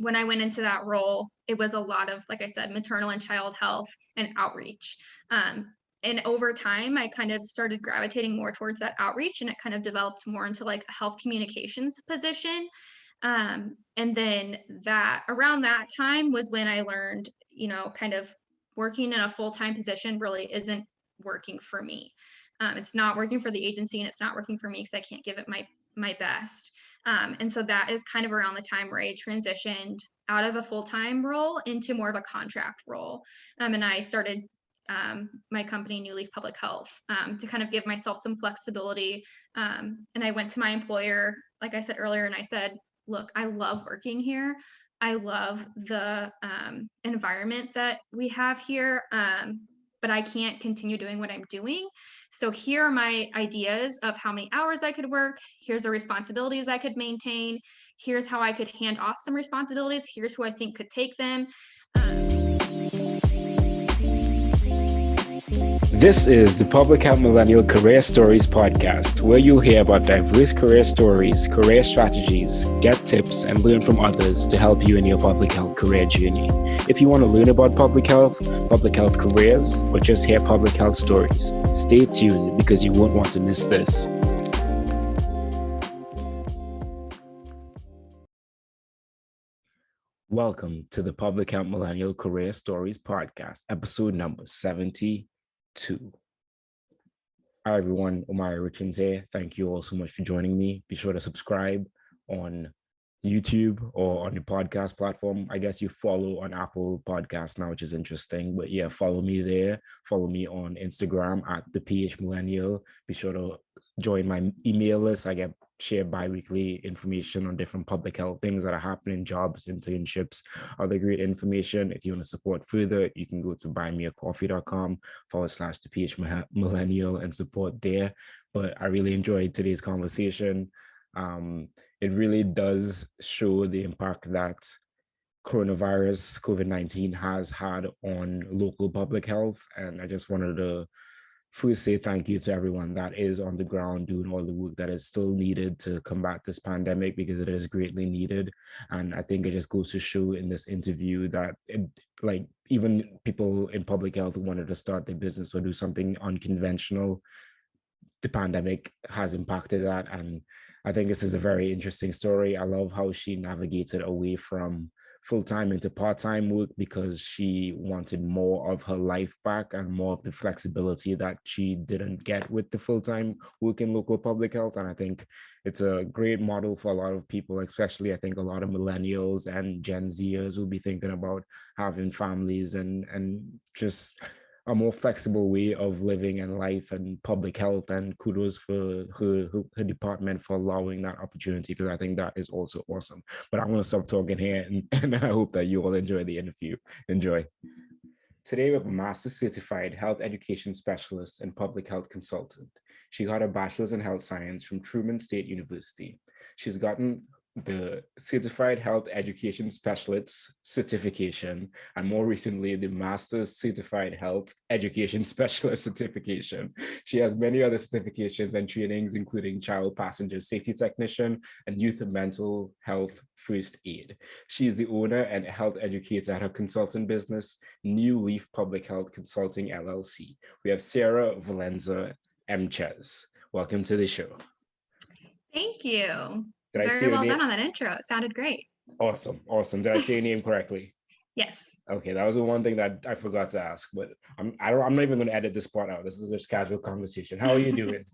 when I went into that role, it was a lot of, like I said, maternal and child health and outreach. And over time, I kind of started gravitating more towards that outreach, and it kind of developed more into like a health communications position. And then that around that time was when I learned, kind of working in a full-time position really isn't working for me. It's not working for the agency, and it's not working for me because I can't give it my best. And so that is kind of around the time where I transitioned out of a full-time role into more of a contract role. And I started my company, New Leaf Public Health, to kind of give myself some flexibility. And I went to my employer, like I said earlier, and I said, look, I love working here. I love the environment that we have here, but I can't continue doing what I'm doing. So here are my ideas of how many hours I could work. Here's the responsibilities I could maintain. Here's how I could hand off some responsibilities. Here's who I think could take them. This is the Public Health Millennial Career Stories podcast, where you'll hear about diverse career stories, career strategies, get tips, and learn from others to help you in your public health career journey. If you want to learn about public health careers, or just hear public health stories, stay tuned because you won't want to miss this. Welcome to the Public Health Millennial Career Stories podcast, episode number 72. Hi everyone, Omari Richards here. Thank you all so much for joining me. Be sure to subscribe on YouTube or on your podcast platform. I guess you follow on Apple Podcasts now, which is interesting. But yeah, follow me there. Follow me on Instagram at the PH Millennial. Be sure to join my email list. I get shared bi-weekly information on different public health things that are happening, jobs, internships, other great information. If you want to support further, you can go to buymeacoffee.com/the PH Millennial and support there. But I really enjoyed today's conversation. It really does show the impact that coronavirus, COVID-19 has had on local public health. And I just wanted to first say thank you to everyone that is on the ground doing all the work that is still needed to combat this pandemic, because it is greatly needed. And I think it just goes to show in this interview that even people in public health who wanted to start their business or do something unconventional, the pandemic has impacted that. And I think this is a very interesting story. I love how she navigated away from full-time into part-time work because she wanted more of her life back and more of the flexibility that she didn't get with the full-time work in local public health. And I think it's a great model for a lot of people, especially I think a lot of millennials and Gen Zers will be thinking about having families and just a more flexible way of living and life and public health. And kudos for her department for allowing that opportunity, because I think that is also awesome. But I'm going to stop talking here, and I hope that you all enjoy the interview. Enjoy. Today we have a Master Certified Health Education Specialist and Public Health Consultant. She got a Bachelors in Health Science from Truman State University. She's gotten the Certified Health Education Specialist certification, and more recently, the Master Certified Health Education Specialist certification. She has many other certifications and trainings, including Child Passenger Safety Technician and Youth Mental Health First Aid. She is the owner and health educator at her consultant business, New Leaf Public Health Consulting, LLC. We have Sarah Valenza, MCHES. Welcome to the show. Thank you. Did I say Very well done on that intro. It sounded great. Awesome. Did I say your name correctly? Yes. Okay, that was the one thing that I forgot to ask, but I'm not even going to edit this part out. This is just casual conversation. How are you doing?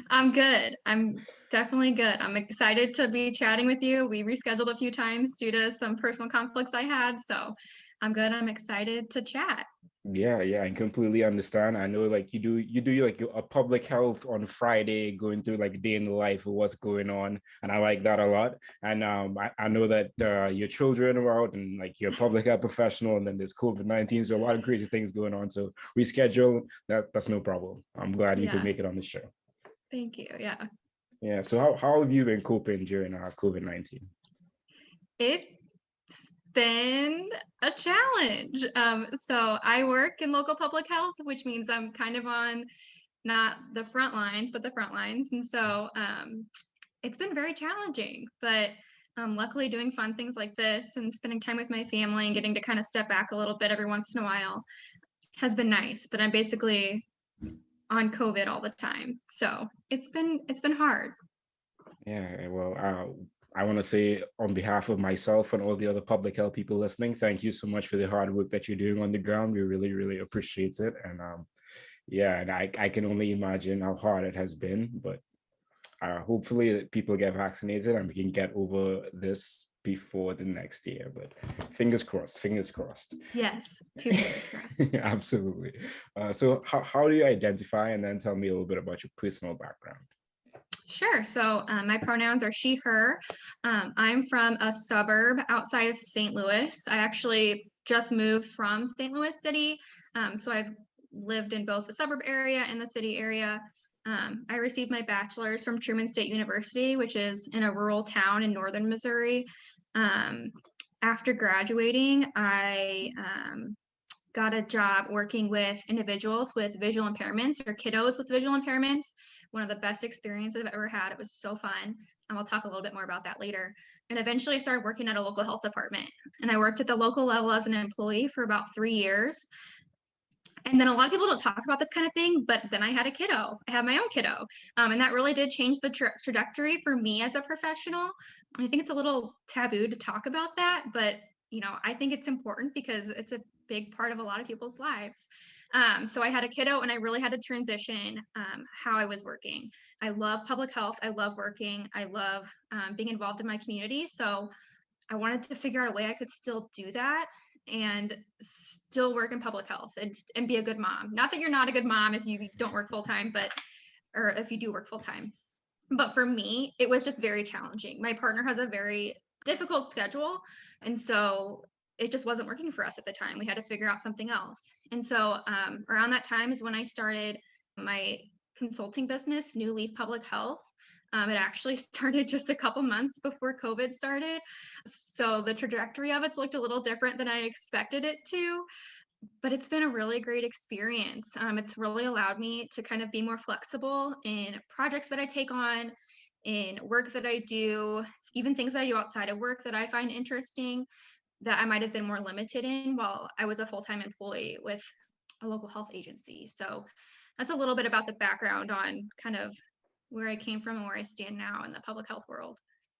I'm good. I'm definitely good. I'm excited to be chatting with you. We rescheduled a few times due to some personal conflicts I had, so I'm good. I'm excited to chat. Yeah, I completely understand. I know like you do like a public health on Friday, going through like a day in the life of what's going on. And I like that a lot. And I know that your children are out and like you're a public health professional, and then there's COVID-19. So a lot of crazy things going on. So reschedule, that's no problem. I'm glad you could make it on the show. Thank you. Yeah. Yeah. So how have you been coping during COVID-19? It's been a challenge. So I work in local public health, which means I'm kind of on not the front lines, but the front lines. And so it's been very challenging, but Luckily, doing fun things like this and spending time with my family and getting to kind of step back a little bit every once in a while has been nice. But I'm basically on COVID all the time, so it's been hard. Yeah, well, I want to say on behalf of myself and all the other public health people listening, thank you so much for the hard work that you're doing on the ground. We really, really appreciate it. And yeah, and I can only imagine how hard it has been, but hopefully people get vaccinated and we can get over this before the next year. But fingers crossed, fingers crossed. Yes, two fingers crossed. Absolutely. So how do you identify, and then tell me a little bit about your personal background? Sure. So my pronouns are she, her. I'm from a suburb outside of St. Louis. I actually just moved from St. Louis City. So I've lived in both the suburb area and the city area. I received my bachelor's from Truman State University, which is in a rural town in northern Missouri. After graduating, I got a job working with individuals with visual impairments or kiddos with visual impairments. One of the best experiences I've ever had. It was so fun. And I'll talk a little bit more about that later. And eventually I started working at a local health department. And I worked at the local level as an employee for about 3 years. And then a lot of people don't talk about this kind of thing, but then I had a kiddo. I had my own kiddo. And that really did change the trajectory for me as a professional. I think it's a little taboo to talk about that, but I think it's important because it's a big part of a lot of people's lives. So I had a kiddo and I really had to transition how I was working. I love public health. I love working. I love being involved in my community. So I wanted to figure out a way I could still do that and still work in public health and be a good mom. Not that you're not a good mom if you don't work full time, or if you do work full time. But for me, it was just very challenging. My partner has a very difficult schedule. And so it just wasn't working for us at the time. We had to figure out something else. And so around that time is when I started my consulting business, New Leaf Public Health. It actually started just a couple months before COVID started. So the trajectory of it's looked a little different than I expected it to, but it's been a really great experience. It's really allowed me to kind of be more flexible in projects that I take on, in work that I do, even things that I do outside of work that I find interesting that I might have been more limited in while I was a full-time employee with a local health agency. So that's a little bit about the background on kind of where I came from and where I stand now in the public health world.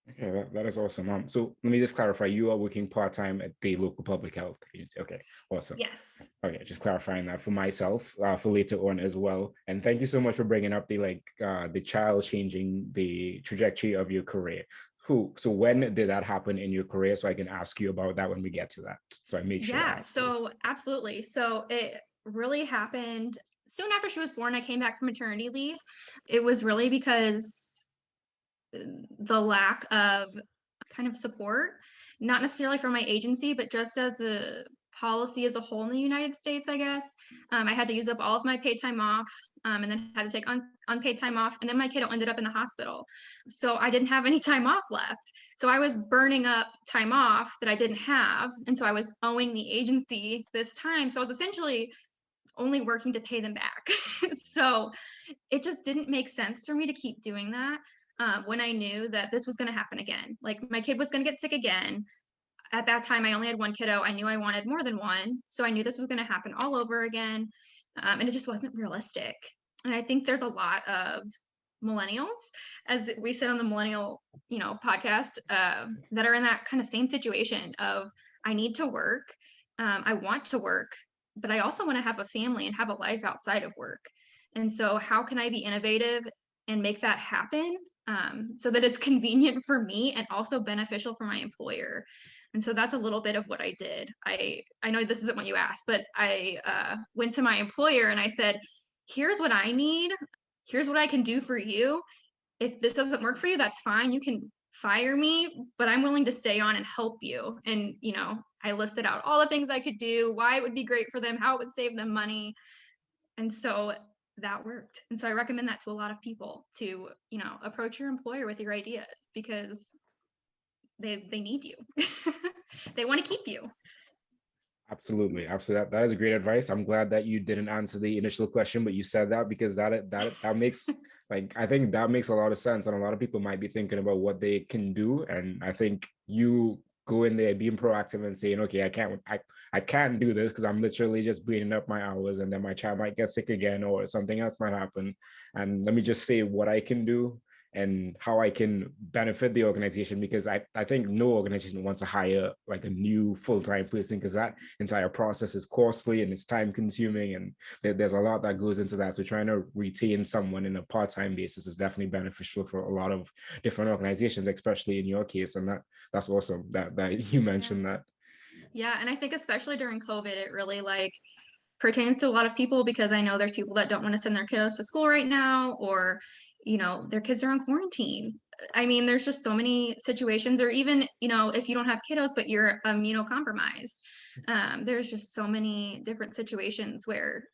Okay, that is awesome. So let me just clarify, you are working part-time at the local public health agency. Okay, awesome. Yes. Okay, just clarifying that for myself, for later on as well. And thank you so much for bringing up the child changing the trajectory of your career. So when did that happen in your career? So I can ask you about that when we get to that. So I make sure. Yeah, so absolutely. So it really happened soon after she was born. I came back from maternity leave. It was really because the lack of kind of support, not necessarily from my agency, but just as the policy as a whole in the United States, I guess. I had to use up all of my paid time off, and then had to take unpaid time off. And then my kiddo ended up in the hospital. So I didn't have any time off left. So I was burning up time off that I didn't have. And so I was owing the agency this time. So I was essentially only working to pay them back. So it just didn't make sense for me to keep doing that when I knew that this was going to happen again. Like my kid was going to get sick again. At that time, I only had one kiddo. I knew I wanted more than one. So I knew this was going to happen all over again. And it just wasn't realistic. And I think there's a lot of millennials, as we said on the Millennial, podcast, that are in that kind of same situation of I need to work. I want to work, but I also want to have a family and have a life outside of work. And so how can I be innovative and make that happen so that it's convenient for me and also beneficial for my employer? And so that's a little bit of what I did. I know this isn't what you asked, but I went to my employer and I said, here's what I need. Here's what I can do for you. If this doesn't work for you, that's fine. You can fire me, but I'm willing to stay on and help you. And, I listed out all the things I could do, why it would be great for them, how it would save them money. And so that worked. And so I recommend that to a lot of people to, approach your employer with your ideas because they need you. They want to keep you. Absolutely, absolutely. That is great advice. I'm glad that you didn't answer the initial question, but you said that because that makes, like, I think that makes a lot of sense, and a lot of people might be thinking about what they can do. And I think you go in there being proactive and saying, okay, I can't do this because I'm literally just bleeding up my hours, and then my child might get sick again or something else might happen. And let me just say what I can do and how I can benefit the organization, because I think no organization wants to hire like a new full-time person, because that entire process is costly and it's time consuming, and there's a lot that goes into that. So trying to retain someone in a part-time basis is definitely beneficial for a lot of different organizations, especially in your case. And that's awesome that you Yeah. mentioned that. Yeah, and I think especially during COVID, it really like pertains to a lot of people because I know there's people that don't want to send their kiddos to school right now, or their kids are on quarantine. I mean, there's just so many situations, or even if you don't have kiddos but you're immunocompromised, there's just so many different situations where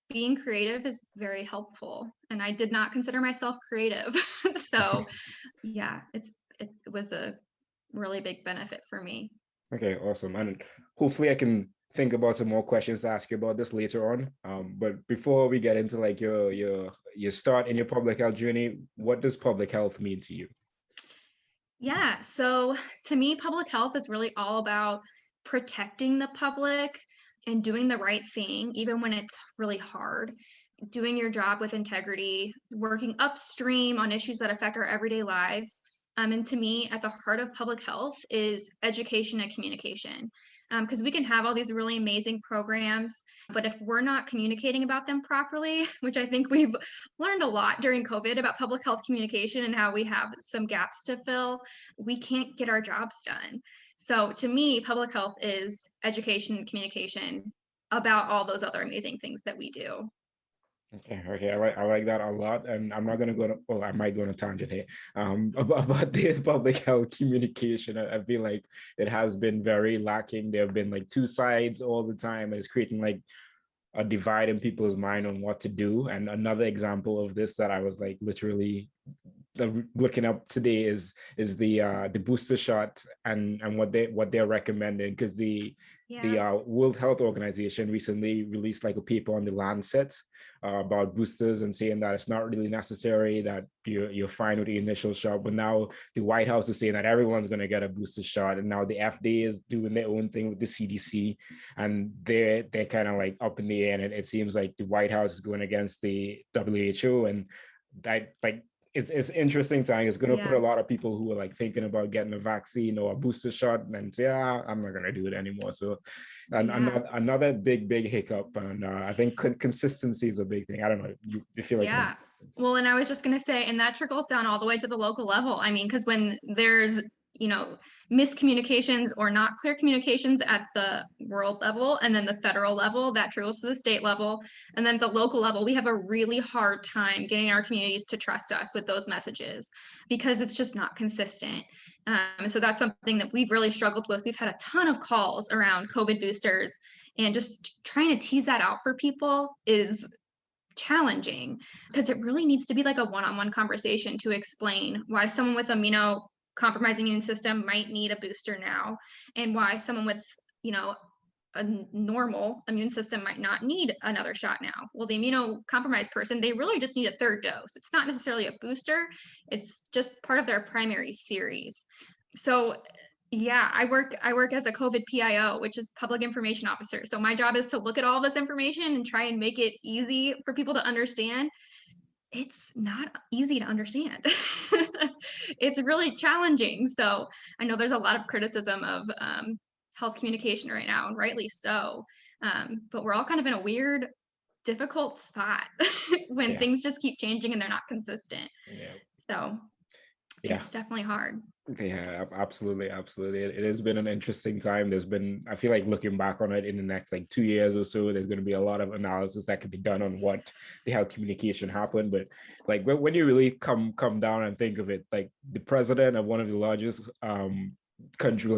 being creative is very helpful, and I did not consider myself creative. So yeah, it was a really big benefit for me. Okay, awesome. And hopefully I can think about some more questions to ask you about this later on. But before we get into like your start in your public health journey, what does public health mean to you? Yeah, so to me, public health is really all about protecting the public and doing the right thing, even when it's really hard, doing your job with integrity, working upstream on issues that affect our everyday lives. And to me, at the heart of public health is education and communication. Because we can have all these really amazing programs, but if we're not communicating about them properly, which I think we've learned a lot during COVID about public health communication and how we have some gaps to fill, we can't get our jobs done. So to me, public health is education and communication about all those other amazing things that we do. Okay, I like that a lot, and I'm not gonna go to, well, I might go on a tangent here, about the public health communication. I feel like it has been very lacking. There have been like two sides all the time, and it's creating like a divide in people's mind on what to do. And another example of this that I was like literally looking up today is the booster shot and what they're recommending, because the Yeah. World Health Organization recently released like a paper on the Lancet about boosters and saying that it's not really necessary, that you're fine with the initial shot. But now the White House is saying that everyone's going to get a booster shot, and now the FDA is doing their own thing with the CDC, and they're kind of like up in the air. And it seems like the White House is going against the WHO, and that like it's interesting time. It's going to put a Yeah. lot of people who are like thinking about getting a vaccine or a booster shot and say, yeah, I'm not going to do it anymore. So and Yeah. another big hiccup. And I think consistency is a big thing. I don't know. You feel like, Yeah. Well, and I was just going to say, and that trickles down all the way to the local level. I mean, because when there's, you know, miscommunications or not clear communications at the world level and then the federal level, that trickles to the state level. And then the local level, we have a really hard time getting our communities to trust us with those messages because it's just not consistent. So that's something that we've really struggled with. We've had a ton of calls around COVID boosters, and just trying to tease that out for people is challenging because it really needs to be like a one-on-one conversation to explain why someone with compromising immune system might need a booster now, and why someone with a normal immune system might not need another shot now. Well, the immunocompromised person, they really just need a third dose. It's not necessarily a booster, it's just part of their primary series. So yeah, I work as a COVID PIO, which is public information officer. So my job is to look at all this information and try and make it easy for people to understand. It's not easy to understand. It's really challenging. So I know there's a lot of criticism of health communication right now, and rightly so. But we're all kind of in a weird, difficult spot when yeah, things just keep changing and they're not consistent. yeah, So yeah. it's definitely hard. Yeah, absolutely, absolutely. It has been an interesting time. There's been, I feel like looking back on it in the next like 2 years or so, there's going to be a lot of analysis that could be done on what the health communication happened. But like when you really come down and think of it, like the president of one of the largest country,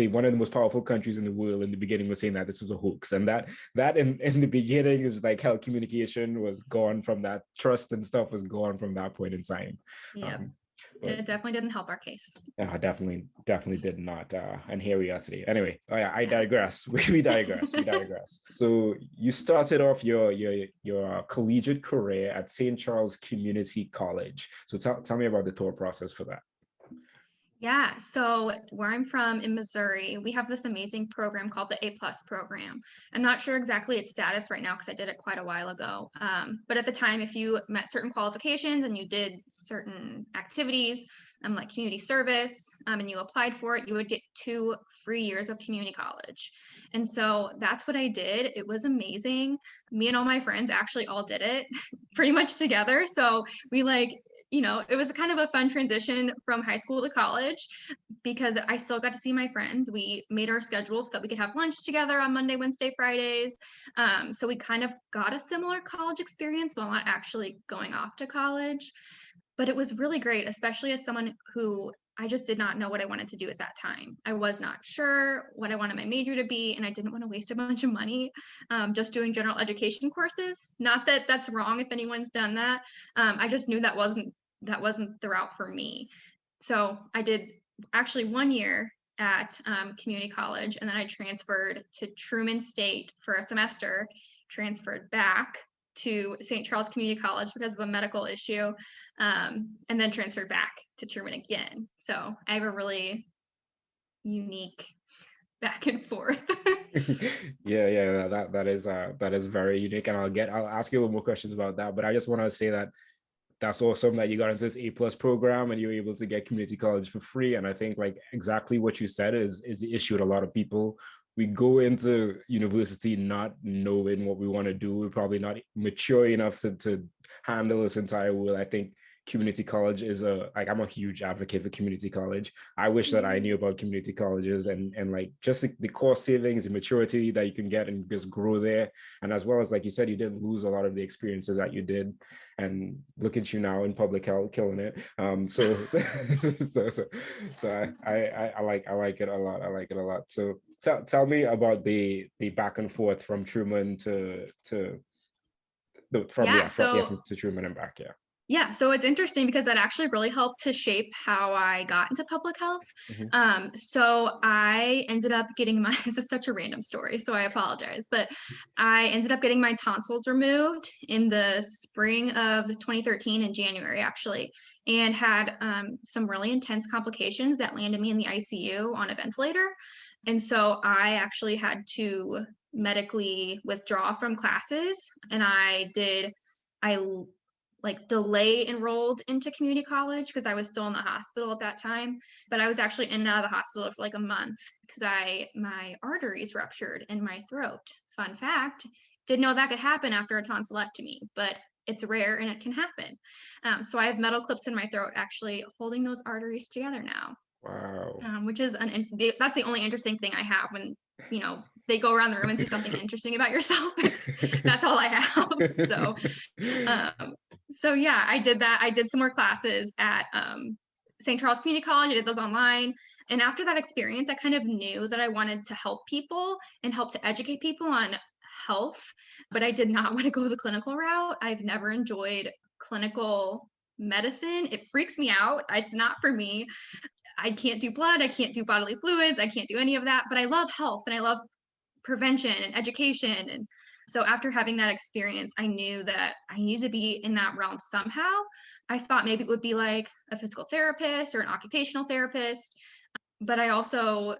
one of the most powerful countries in the world in the beginning was saying that this was a hoax, and that in the beginning is like health communication was gone from that, trust and stuff was gone from that point in time. Yep. Um, but it definitely didn't help our case. definitely did not. And here we are today. Anyway, oh yeah, I Yeah. digress. We digress. We digress. So you started off your collegiate career at St. Charles Community College. So tell me about the thought process for that. Yeah, so where I'm from in Missouri, we have this amazing program called the A+ program. I'm not sure exactly its status right now because I did it quite a while ago. But at the time, if you met certain qualifications and you did certain activities, like community service, and you applied for it, you would get 2 free years of community college. And so that's what I did. It was amazing. Me and all my friends actually all did it pretty much together. So we it was kind of a fun transition from high school to college because I still got to see my friends. We made our schedules so that we could have lunch together on Monday, Wednesday, Fridays. So we kind of got a similar college experience while not actually going off to college. But it was really great, especially as someone who I just did not know what I wanted to do at that time. I was not sure what I wanted my major to be, and I didn't want to waste a bunch of money just doing general education courses. Not that that's wrong if anyone's done that. I just knew that wasn't the route for me. So I did actually 1 year at community college, and then I transferred to Truman State for a semester, transferred back to St. Charles Community College because of a medical issue, and then transferred back to Truman again. So I have a really unique back and forth. Yeah, that is very unique, and I'll ask you a little more questions about that. But I just want to say that that's awesome that you got into this A+ program and you were able to get community college for free. And I think like exactly what you said is the issue with a lot of people. We go into university not knowing what we want to do. We're probably not mature enough to handle this entire world. I think community college is I'm a huge advocate for community college. I wish that I knew about community colleges and like just the cost savings and maturity that you can get and just grow there. And as well as, like you said, you didn't lose a lot of the experiences that you did. And look at you now in public health, killing it. So I like it a lot. I like it a lot. So tell me about the back and forth from Truman to Yeah, to Truman and back. Yeah. Yeah, so it's interesting because that actually really helped to shape how I got into public health. Mm-hmm. So I ended up getting my, this is such a random story, so I apologize, but I ended up getting my tonsils removed in the spring of 2013 in January, actually, and had some really intense complications that landed me in the ICU on a ventilator. And so I actually had to medically withdraw from classes, and I delay enrolled into community college because I was still in the hospital at that time, but I was actually in and out of the hospital for like a month because my arteries ruptured in my throat. Fun fact, didn't know that could happen after a tonsillectomy, but it's rare and it can happen. So I have metal clips in my throat actually holding those arteries together now. Wow. Which is that's the only interesting thing I have when they go around the room and say something interesting about yourself. That's all I have. So yeah, I did that. I did some more classes at St. Charles Community College. I did those online, and after that experience, I kind of knew that I wanted to help people and help to educate people on health, but I did not want to go the clinical route. I've never enjoyed clinical medicine. It freaks me out. It's not for me. I can't do blood, I can't do bodily fluids, I can't do any of that, but I love health and I love prevention and education. And so after having that experience, I knew that I needed to be in that realm somehow. I thought maybe it would be like a physical therapist or an occupational therapist, but I also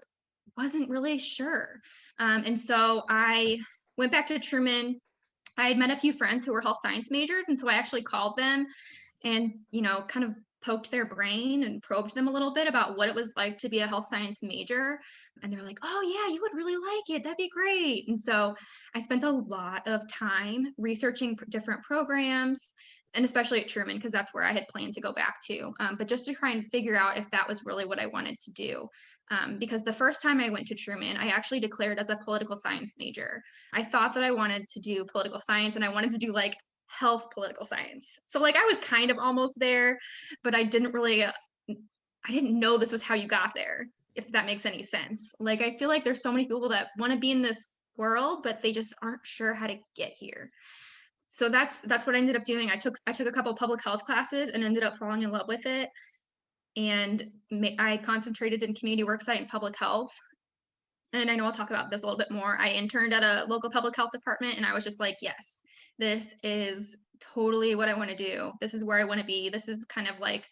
wasn't really sure. And so I went back to Truman. I had met a few friends who were health science majors, and so I actually called them and kind of poked their brain and probed them a little bit about what it was like to be a health science major. And they're like, oh yeah, you would really like it, that'd be great. And so I spent a lot of time researching different programs, and especially at Truman because that's where I had planned to go back to, but just to try and figure out if that was really what I wanted to do. Because the first time I went to Truman, I actually declared as a political science major. I thought that I wanted to do political science and I wanted to do like health political science. So like I was kind of almost there, but I didn't know this was how you got there, if that makes any sense. Like I feel like there's so many people that want to be in this world, but they just aren't sure how to get here. So that's what I ended up doing. I took a couple of public health classes and ended up falling in love with it. and I concentrated in community worksite and public health. And I know I'll talk about this a little bit more. I interned at a local public health department, and I was just like, yes, this is totally what I want to do. This is where I want to be. This is kind of like,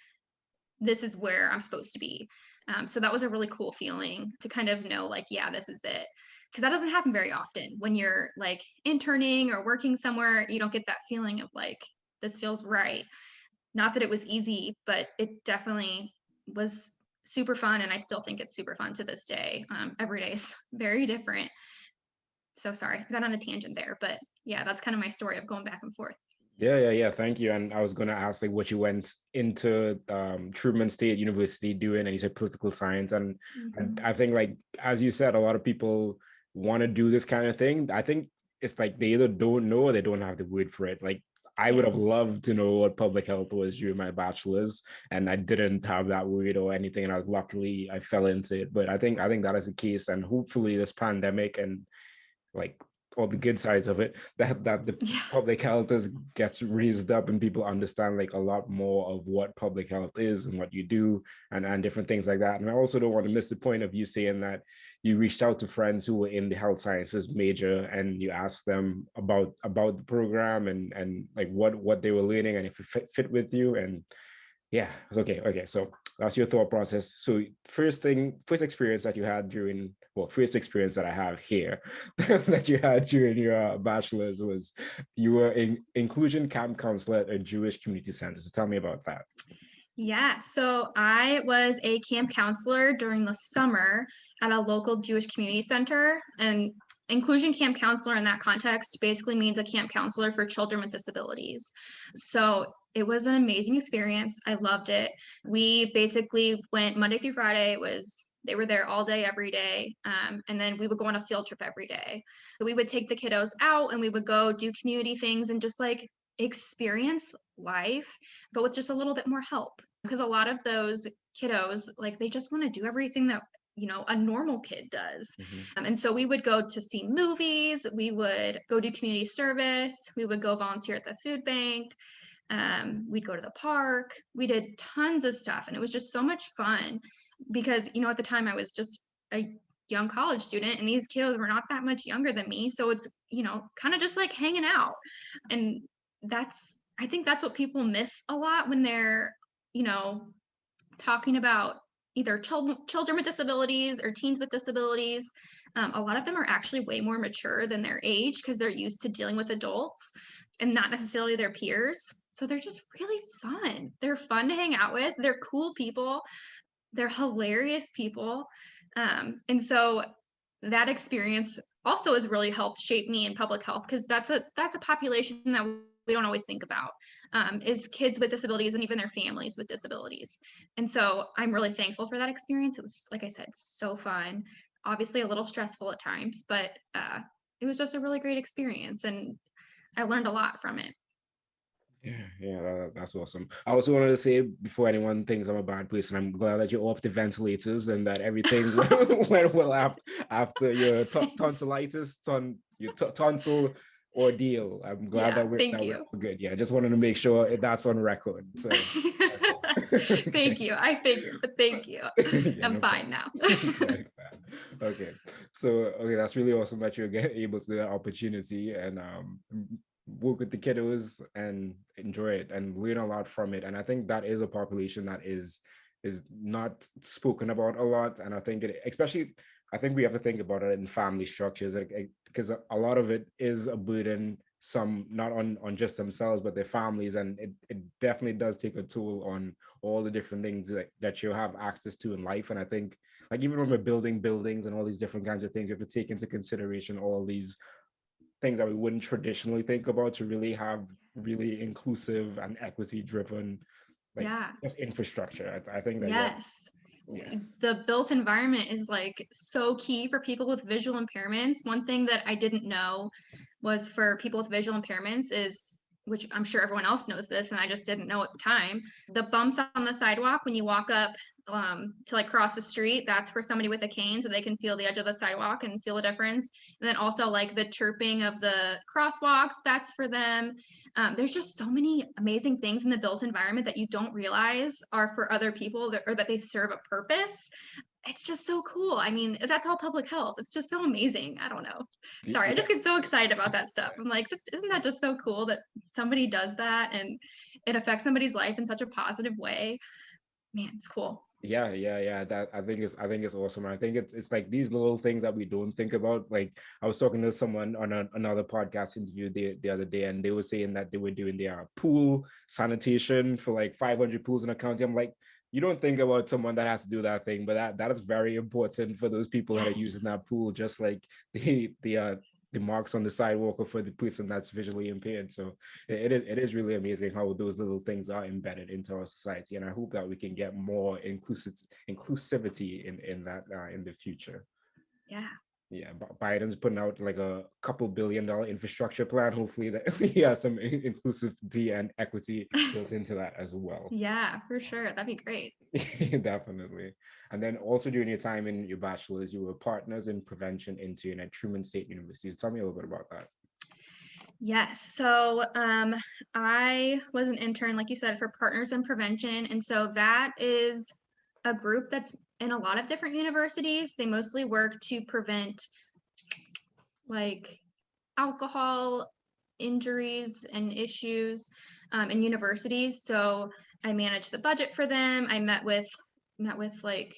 this is where I'm supposed to be. So that was a really cool feeling to kind of know, like, yeah, this is it. Because that doesn't happen very often when you're like interning or working somewhere. You don't get that feeling of like, this feels right. Not that it was easy, but it definitely was super fun, and I still think it's super fun to this day. Every day is very different. So sorry, I got on a tangent there, but yeah, that's kind of my story of going back and forth. Yeah. Thank you. And I was going to ask like what you went into Truman State University doing, and you said political science. And Mhm. I think like as you said, a lot of people want to do this kind of thing. I think it's like they either don't know or they don't have the word for it. Like I would have Yes. loved to know what public health was during my bachelor's, and I didn't have that word or anything. And I was luckily I fell into it. But I think that is the case, and hopefully this pandemic and like all the good sides of it, that the Yeah. public health is gets raised up and people understand like a lot more of what public health is and what you do, and different things like that. And I also don't want to miss the point of you saying that you reached out to friends who were in the health sciences major and you asked them about the program and like what they were learning and if it fit with you. And yeah, okay. So that's your thought process. So first experience that you had during, well, first experience that I have here that you had during your bachelor's was you were in inclusion camp counselor at a Jewish community center. So tell me about that. Yeah, so I was a camp counselor during the summer at a local Jewish community center. And inclusion camp counselor in that context basically means a camp counselor for children with disabilities. So it was an amazing experience. I loved it. We basically went Monday through Friday. They were there all day, every day. And then we would go on a field trip every day. So we would take the kiddos out and we would go do community things and just like experience life, but with just a little bit more help. Because a lot of those kiddos, like they just want to do everything that a normal kid does. Mhm. And so we would go to see movies, we would go do community service, we would go volunteer at the food bank, we'd go to the park, we did tons of stuff, and it was just so much fun because at the time I was just a young college student, and these kiddos were not that much younger than me, so it's kind of just like hanging out. And I think that's what people miss a lot when they're you know talking about either children with disabilities or teens with disabilities. A lot of them are actually way more mature than their age because they're used to dealing with adults and not necessarily their peers. So they're just really fun. They're fun to hang out with. They're cool people. They're hilarious people. And so that experience also has really helped shape me in public health because that's a population that we don't always think about, is kids with disabilities and even their families with disabilities. And so I'm really thankful for that experience. It was, like I said, so fun, obviously a little stressful at times, but it was just a really great experience, and I learned a lot from it. That's awesome. I also wanted to say before anyone thinks I'm a bad person, I'm glad that you're off the ventilators and that everything went well after your tonsillitis, your tonsil ordeal. I'm glad Yeah, that we're thank that we're you. good. Yeah, I just wanted to make sure that's on record. So okay. Thank you. I figured, but thank you. Yeah, I'm no fine problem. now. Okay. So that's really awesome that you're able to do that opportunity and work with the kiddos and enjoy it and learn a lot from it. And I think that is a population that is not spoken about a lot. And I think especially I think we have to think about it in family structures because a lot of it is a burden, some not on just themselves but their families, and it definitely does take a toll on all the different things that you have access to in life. And I think like even when we're building buildings and all these different kinds of things, you have to take into consideration all these things that we wouldn't traditionally think about to really have really inclusive and equity driven like Yeah. just infrastructure. I think that Yes. yeah. The built environment is like so key for people with visual impairments. One thing that I didn't know was for people with visual impairments is which I'm sure everyone else knows this, and I just didn't know at the time. The bumps on the sidewalk when you walk up to like cross the street, that's for somebody with a cane so they can feel the edge of the sidewalk and feel the difference. And then also like the chirping of the crosswalks, that's for them. There's just so many amazing things in the built environment that you don't realize are for other people or that they serve a purpose. It's just so cool. I mean, that's all public health. It's just so amazing. I don't know. Sorry, I Yeah, just get so excited about that stuff. I'm like, isn't that just so cool that somebody does that and it affects somebody's life in such a positive way? Man, it's cool. yeah. That I think it's awesome. I think it's like these little things that we don't think about. Like I was talking to someone on another podcast interview the other day, and they were saying that they were doing their pool sanitation for like 500 pools in a county. I'm like, you don't think about someone that has to do that thing, but that is very important for those people that are using Yes. that pool, just like the marks on the sidewalk or for the person that's visually impaired. So it is really amazing how those little things are embedded into our society, and I hope that we can get more inclusivity in that in the future. Yeah. Yeah, Biden's putting out like a couple $1 billion infrastructure plan. Hopefully that he has some inclusivity and equity built into that as well. Yeah, for sure. That'd be great. Definitely. And then also during your time in your bachelor's, you were partners in prevention intern at Truman State University. So tell me a little bit about that. Yes. So I was an intern, like you said, for Partners in Prevention. And so that is a group that's in a lot of different universities. They mostly work to prevent like alcohol injuries and issues in universities. So I managed the budget for them. I met with like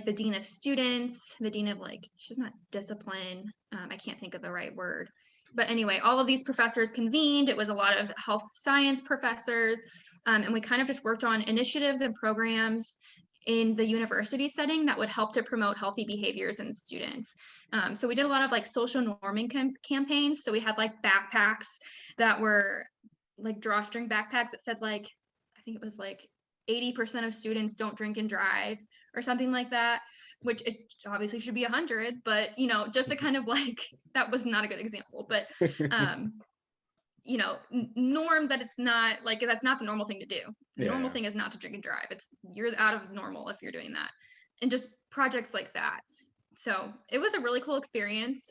the dean of students, the dean of like she's not discipline. I can't think of the right word. But anyway, all of these professors convened. It was a lot of health science professors, and we kind of just worked on initiatives and programs in the university setting that would help to promote healthy behaviors in students. So we did a lot of like social norming campaigns. So we had like backpacks that were like drawstring backpacks that said like, I think it was like 80% of students don't drink and drive or something like that, which it obviously should be 100, but just to kind of like, that was not a good example, but norm that it's not like that's not the normal thing to do. The normal Yeah. thing is not to drink and drive. It's you're out of normal if you're doing that. And just projects like that. So it was a really cool experience.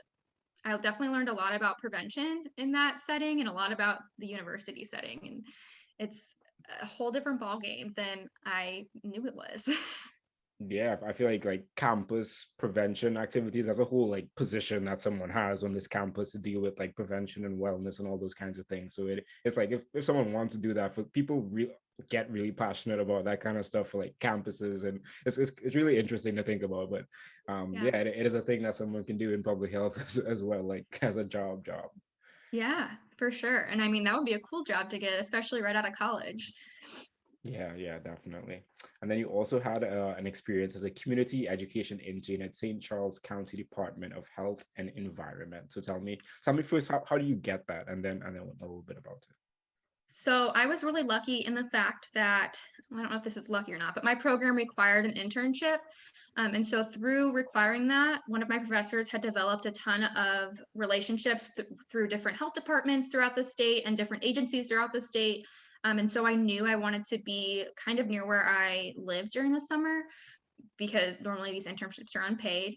I definitely learned a lot about prevention in that setting and a lot about the university setting. And it's a whole different ball game than I knew it was. Yeah, I feel like campus prevention activities as a whole, like position that someone has on this campus to deal with like prevention and wellness and all those kinds of things. So it's like if someone wants to do that, for people get really passionate about that kind of stuff for like campuses, and it's really interesting to think about. But Yeah. yeah, it is a thing that someone can do in public health as well, like as a job. Yeah, for sure. And I mean, that would be a cool job to get, especially right out of college. Yeah, definitely. And then you also had an experience as a community education intern at St. Charles County Department of Health and Environment. So tell me first, how do you get that? And then a little bit about it. So I was really lucky in the fact that I don't know if this is lucky or not, but my program required an internship. And so through requiring that, one of my professors had developed a ton of relationships through different health departments throughout the state and different agencies throughout the state. And so I knew I wanted to be kind of near where I lived during the summer because normally these internships are unpaid.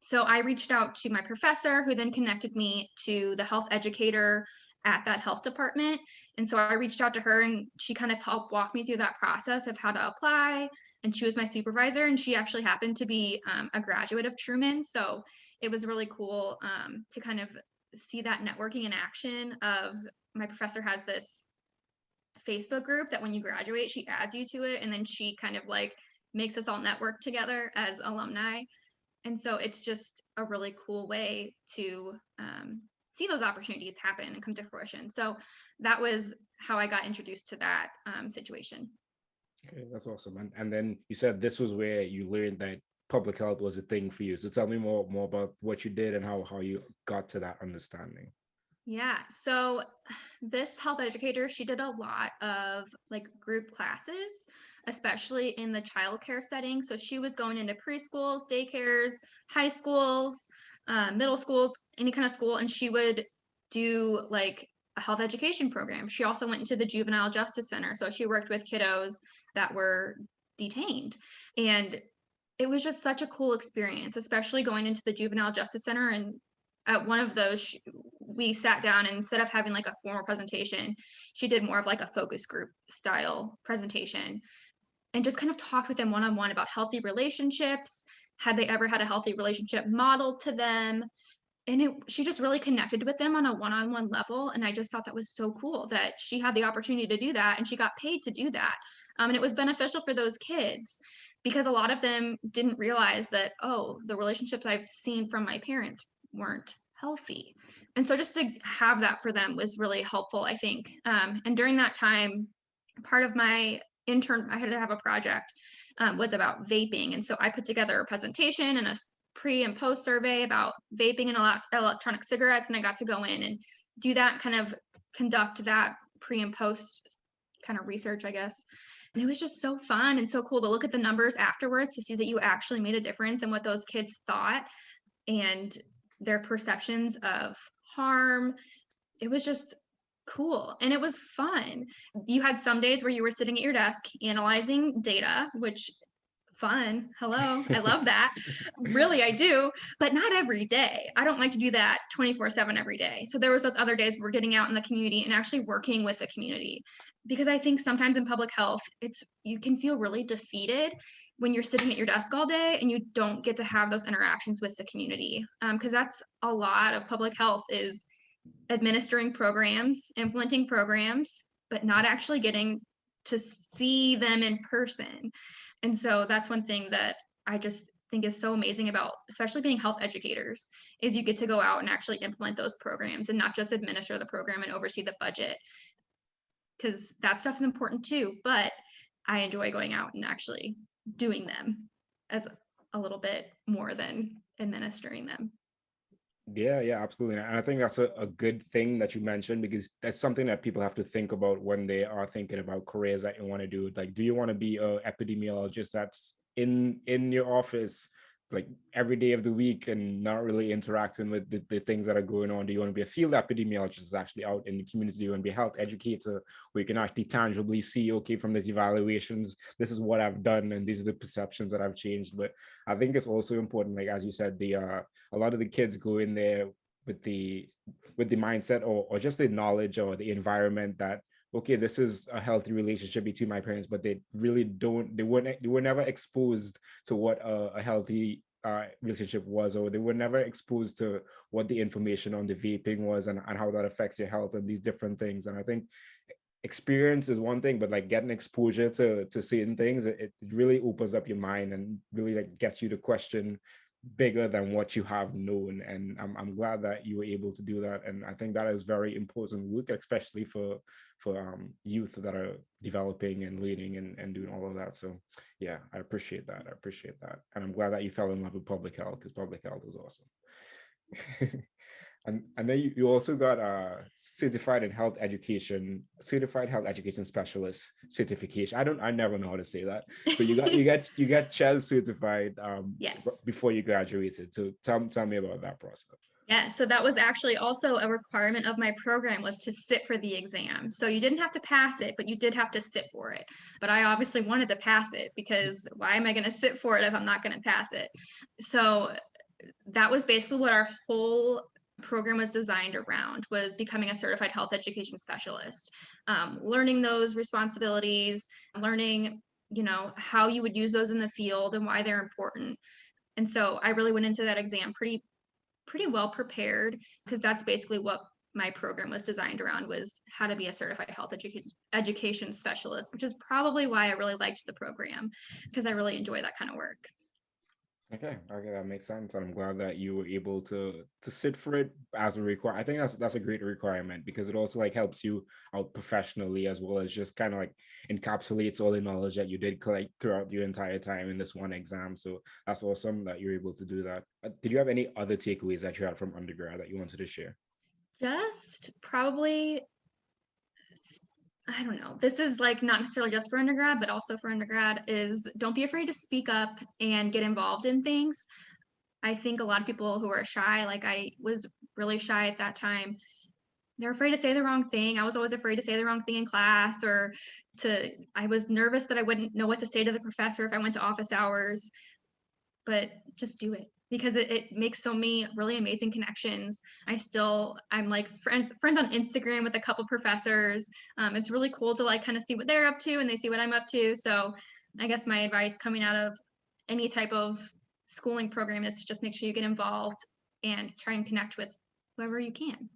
So I reached out to my professor, who then connected me to the health educator at that health department. And so I reached out to her and she kind of helped walk me through that process of how to apply. And she was my supervisor, and she actually happened to be a graduate of Truman. So it was really cool to kind of see that networking in action of my professor has this Facebook group that when you graduate, she adds you to it. And then she kind of like makes us all network together as alumni. And so it's just a really cool way to see those opportunities happen and come to fruition. So that was how I got introduced to that situation. Okay, that's awesome. And then you said this was where you learned that public health was a thing for you. So tell me more about what you did and how you got to that understanding. Yeah. So this health educator, she did a lot of like group classes, especially in the childcare setting. So she was going into preschools, daycares, high schools, middle schools, any kind of school, and she would do like a health education program. She also went into the juvenile justice center. So she worked with kiddos that were detained. And it was just such a cool experience, especially going into the juvenile justice center. And at one of those, we sat down, and instead of having like a formal presentation, she did more of like a focus group style presentation and just kind of talked with them one-on-one about healthy relationships. Had they ever had a healthy relationship modeled to them? And she just really connected with them on a one-on-one level. And I just thought that was so cool that she had the opportunity to do that, and she got paid to do that. And it was beneficial for those kids because a lot of them didn't realize that, oh, the relationships I've seen from my parents weren't healthy. And so just to have that for them was really helpful, I think. And during that time, part of my intern, I had to have a project, was about vaping. And so I put together a presentation and a pre and post survey about vaping and electronic cigarettes. And I got to go in and do that, kind of conduct that pre and post kind of research, I guess. And it was just so fun and so cool to look at the numbers afterwards to see that you actually made a difference in what those kids thought and their perceptions of harm. It was just cool. And it was fun. You had some days where you were sitting at your desk analyzing data, which fun. Hello. I love that. Really, I do, but not every day. I don't like to do that 24/7 every day. So there was those other days we're getting out in the community and actually working with the community. Because I think sometimes in public health, you can feel really defeated when you're sitting at your desk all day and you don't get to have those interactions with the community. Because that's a lot of public health, is administering programs, implementing programs, but not actually getting to see them in person. And so that's one thing that I just think is so amazing about, especially being health educators, is you get to go out and actually implement those programs and not just administer the program and oversee the budget, because that stuff's important too. But I enjoy going out and actually doing them as a little bit more than administering them. Yeah, absolutely. And I think that's a good thing that you mentioned, because that's something that people have to think about when they are thinking about careers that you want to do. Like, do you want to be an epidemiologist that's in your office like every day of the week and not really interacting with the things that are going on? Do you want to be a field epidemiologist actually out in the community? Do you want to be a health educator where you can actually tangibly see, okay, from these evaluations, this is what I've done and these are the perceptions that I've changed? But I think it's also important, like as you said, a lot of the kids go in there with the mindset or just the knowledge or the environment that, okay, this is a healthy relationship between my parents, but they really don't, they were never exposed to what a healthy relationship was, or they were never exposed to what the information on the vaping was and how that affects your health and these different things. And I think experience is one thing, but like getting exposure to certain things, it really opens up your mind and really like gets you to question bigger than what you have known. And I'm glad that you were able to do that. And I think that is very important work, especially for youth that are developing and leading and doing all of that. So yeah, I appreciate that. And I'm glad that you fell in love with public health, because public health is awesome. And then you also got a certified health education specialist certification. I never know how to say that. But you got CHES certified Yes. before you graduated. So tell me about that process. Yeah, so that was actually also a requirement of my program, was to sit for the exam. So you didn't have to pass it, but you did have to sit for it. But I obviously wanted to pass it, because why am I going to sit for it if I'm not going to pass it? So that was basically what our whole program was designed around, was becoming a certified health education specialist, learning those responsibilities, learning, how you would use those in the field and why they're important. And so I really went into that exam pretty well prepared, because that's basically what my program was designed around, was how to be a certified health education specialist, which is probably why I really liked the program, because I really enjoy that kind of work. Okay, that makes sense. And I'm glad that you were able to sit for it as a requirement. I think that's a great requirement, because it also like helps you out professionally, as well as just kind of like encapsulates all the knowledge that you did collect throughout your entire time in this one exam. So that's awesome that you're able to do that. Did you have any other takeaways that you had from undergrad that you wanted to share? Just probably, I don't know, this is like not necessarily just for undergrad, but also for undergrad, is don't be afraid to speak up and get involved in things. I think a lot of people who are shy, like I was really shy at that time, they're afraid to say the wrong thing. I was always afraid to say the wrong thing in class, or I was nervous that I wouldn't know what to say to the professor if I went to office hours, but just do it because it makes so many really amazing connections. I'm like friends on Instagram with a couple professors. It's really cool to like kind of see what they're up to and they see what I'm up to. So I guess my advice coming out of any type of schooling program is to just make sure you get involved and try and connect with whoever you can.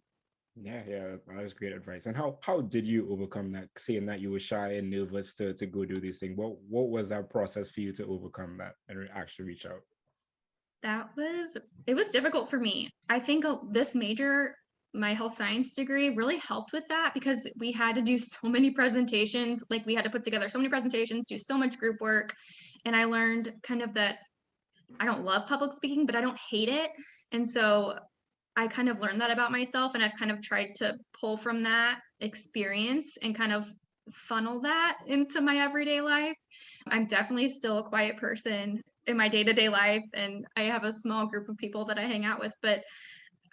Yeah, that was great advice. And how did you overcome that, saying that you were shy and nervous to go do these things? What was that process for you to overcome that and actually reach out? It was difficult for me. I think this major, my health science degree, really helped with that because we had to do so many presentations. Like we had to put together so many presentations, do so much group work. And I learned kind of that I don't love public speaking, but I don't hate it. And so I kind of learned that about myself, and I've kind of tried to pull from that experience and kind of funnel that into my everyday life. I'm definitely still a quiet person in my day-to-day life, and I have a small group of people that I hang out with, but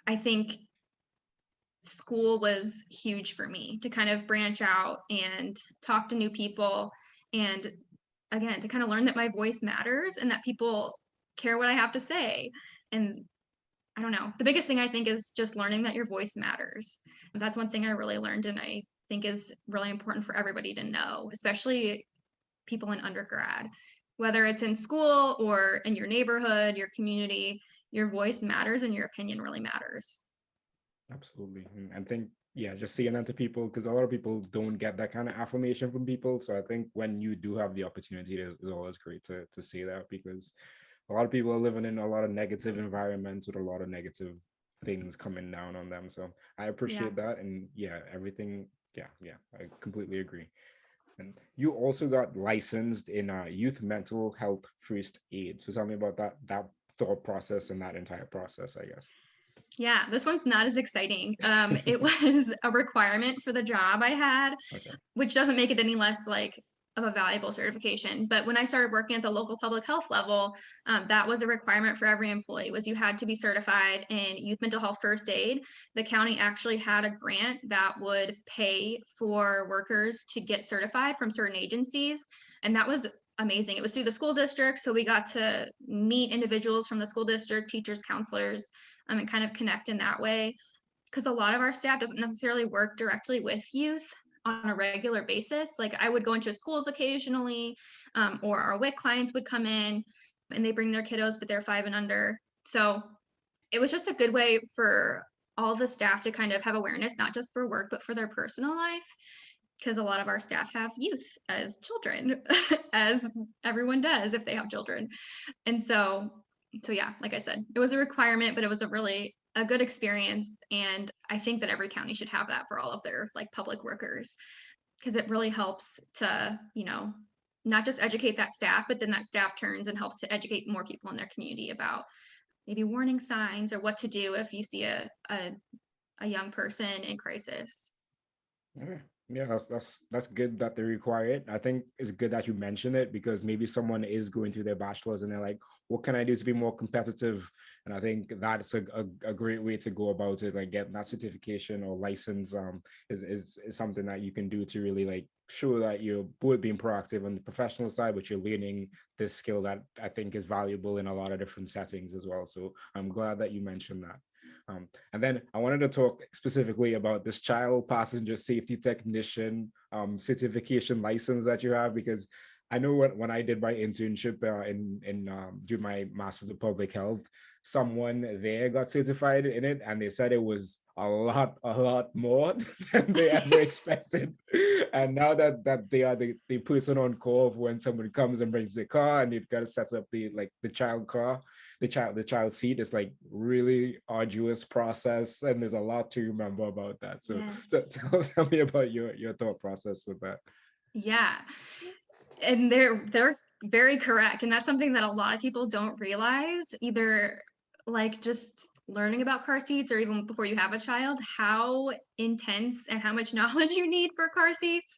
I think school was huge for me to kind of branch out and talk to new people, and again, to kind of learn that my voice matters and that people care what I have to say. And I don't know. The biggest thing I think is just learning that your voice matters. That's one thing I really learned and I think is really important for everybody to know, especially people in undergrad. Whether it's in school or in your neighborhood, your community, your voice matters and your opinion really matters. Absolutely. And I think, yeah, just saying that to people, because a lot of people don't get that kind of affirmation from people. So I think when you do have the opportunity, it's always great to say that, because a lot of people are living in a lot of negative environments with a lot of negative things coming down on them. So I Yeah. appreciate that. And yeah, everything. Yeah, I completely agree. And you also got licensed in youth mental health first aid. So tell me about that thought process and that entire process, I guess. Yeah, this one's not as exciting. It was a requirement for the job I had, Okay. which doesn't make it any less like of a valuable certification. But when I started working at the local public health level, that was a requirement for every employee was you had to be certified in youth mental health first aid. The county actually had a grant that would pay for workers to get certified from certain agencies. And that was amazing. It was through the school district. So we got to meet individuals from the school district, teachers, counselors, and kind of connect in that way. Because a lot of our staff doesn't necessarily work directly with youth on a regular basis. Like I would go into schools occasionally, or our WIC clients would come in and they bring their kiddos, but they're 5 and under. So it was just a good way for all the staff to kind of have awareness, not just for work, but for their personal life. Because a lot of our staff have youth as children, as everyone does if they have children. And so yeah, like I said, it was a requirement, but it was a good experience. And I think that every county should have that for all of their like public workers because it really helps to, not just educate that staff, but then that staff turns and helps to educate more people in their community about maybe warning signs or what to do if you see a young person in crisis. Okay. Yeah, that's good that they require it. I think it's good that you mention it because maybe someone is going through their bachelor's and they're like, what can I do to be more competitive? And I think that's a great way to go about it. Like getting that certification or license is something that you can do to really like show that you're both being proactive on the professional side, but you're learning this skill that I think is valuable in a lot of different settings as well. So I'm glad that you mentioned that. And then I wanted to talk specifically about this child passenger safety technician certification license that you have, because I know when I did my internship during my master's of public health, someone there got certified in it, and they said it was a lot more than they ever expected. And now that they are the person on call for when someone comes and brings the car, and they've got to set up the child car, the child seat, is like really arduous process, and there's a lot to remember about that. So, Yes. tell me about your thought process with that. Yeah. And they're very correct. And that's something that a lot of people don't realize, either like just learning about car seats or even before you have a child, how intense and how much knowledge you need for car seats.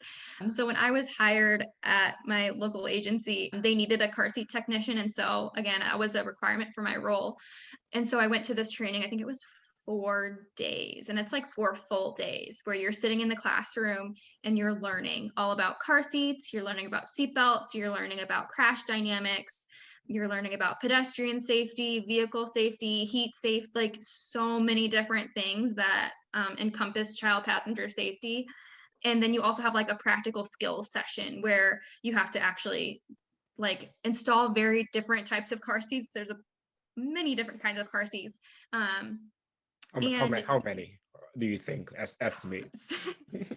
So when I was hired at my local agency, they needed a car seat technician. And so again, I was a requirement for my role. And so I went to this training, I think it was 4 days, and it's like 4 full days where you're sitting in the classroom and you're learning all about car seats, you're learning about seat belts, you're learning about crash dynamics, you're learning about pedestrian safety, vehicle safety, heat safe, like so many different things that encompass child passenger safety. And then you also have like a practical skills session where you have to actually like install very different types of car seats. There's many different kinds of car seats. And How many do you think estimate?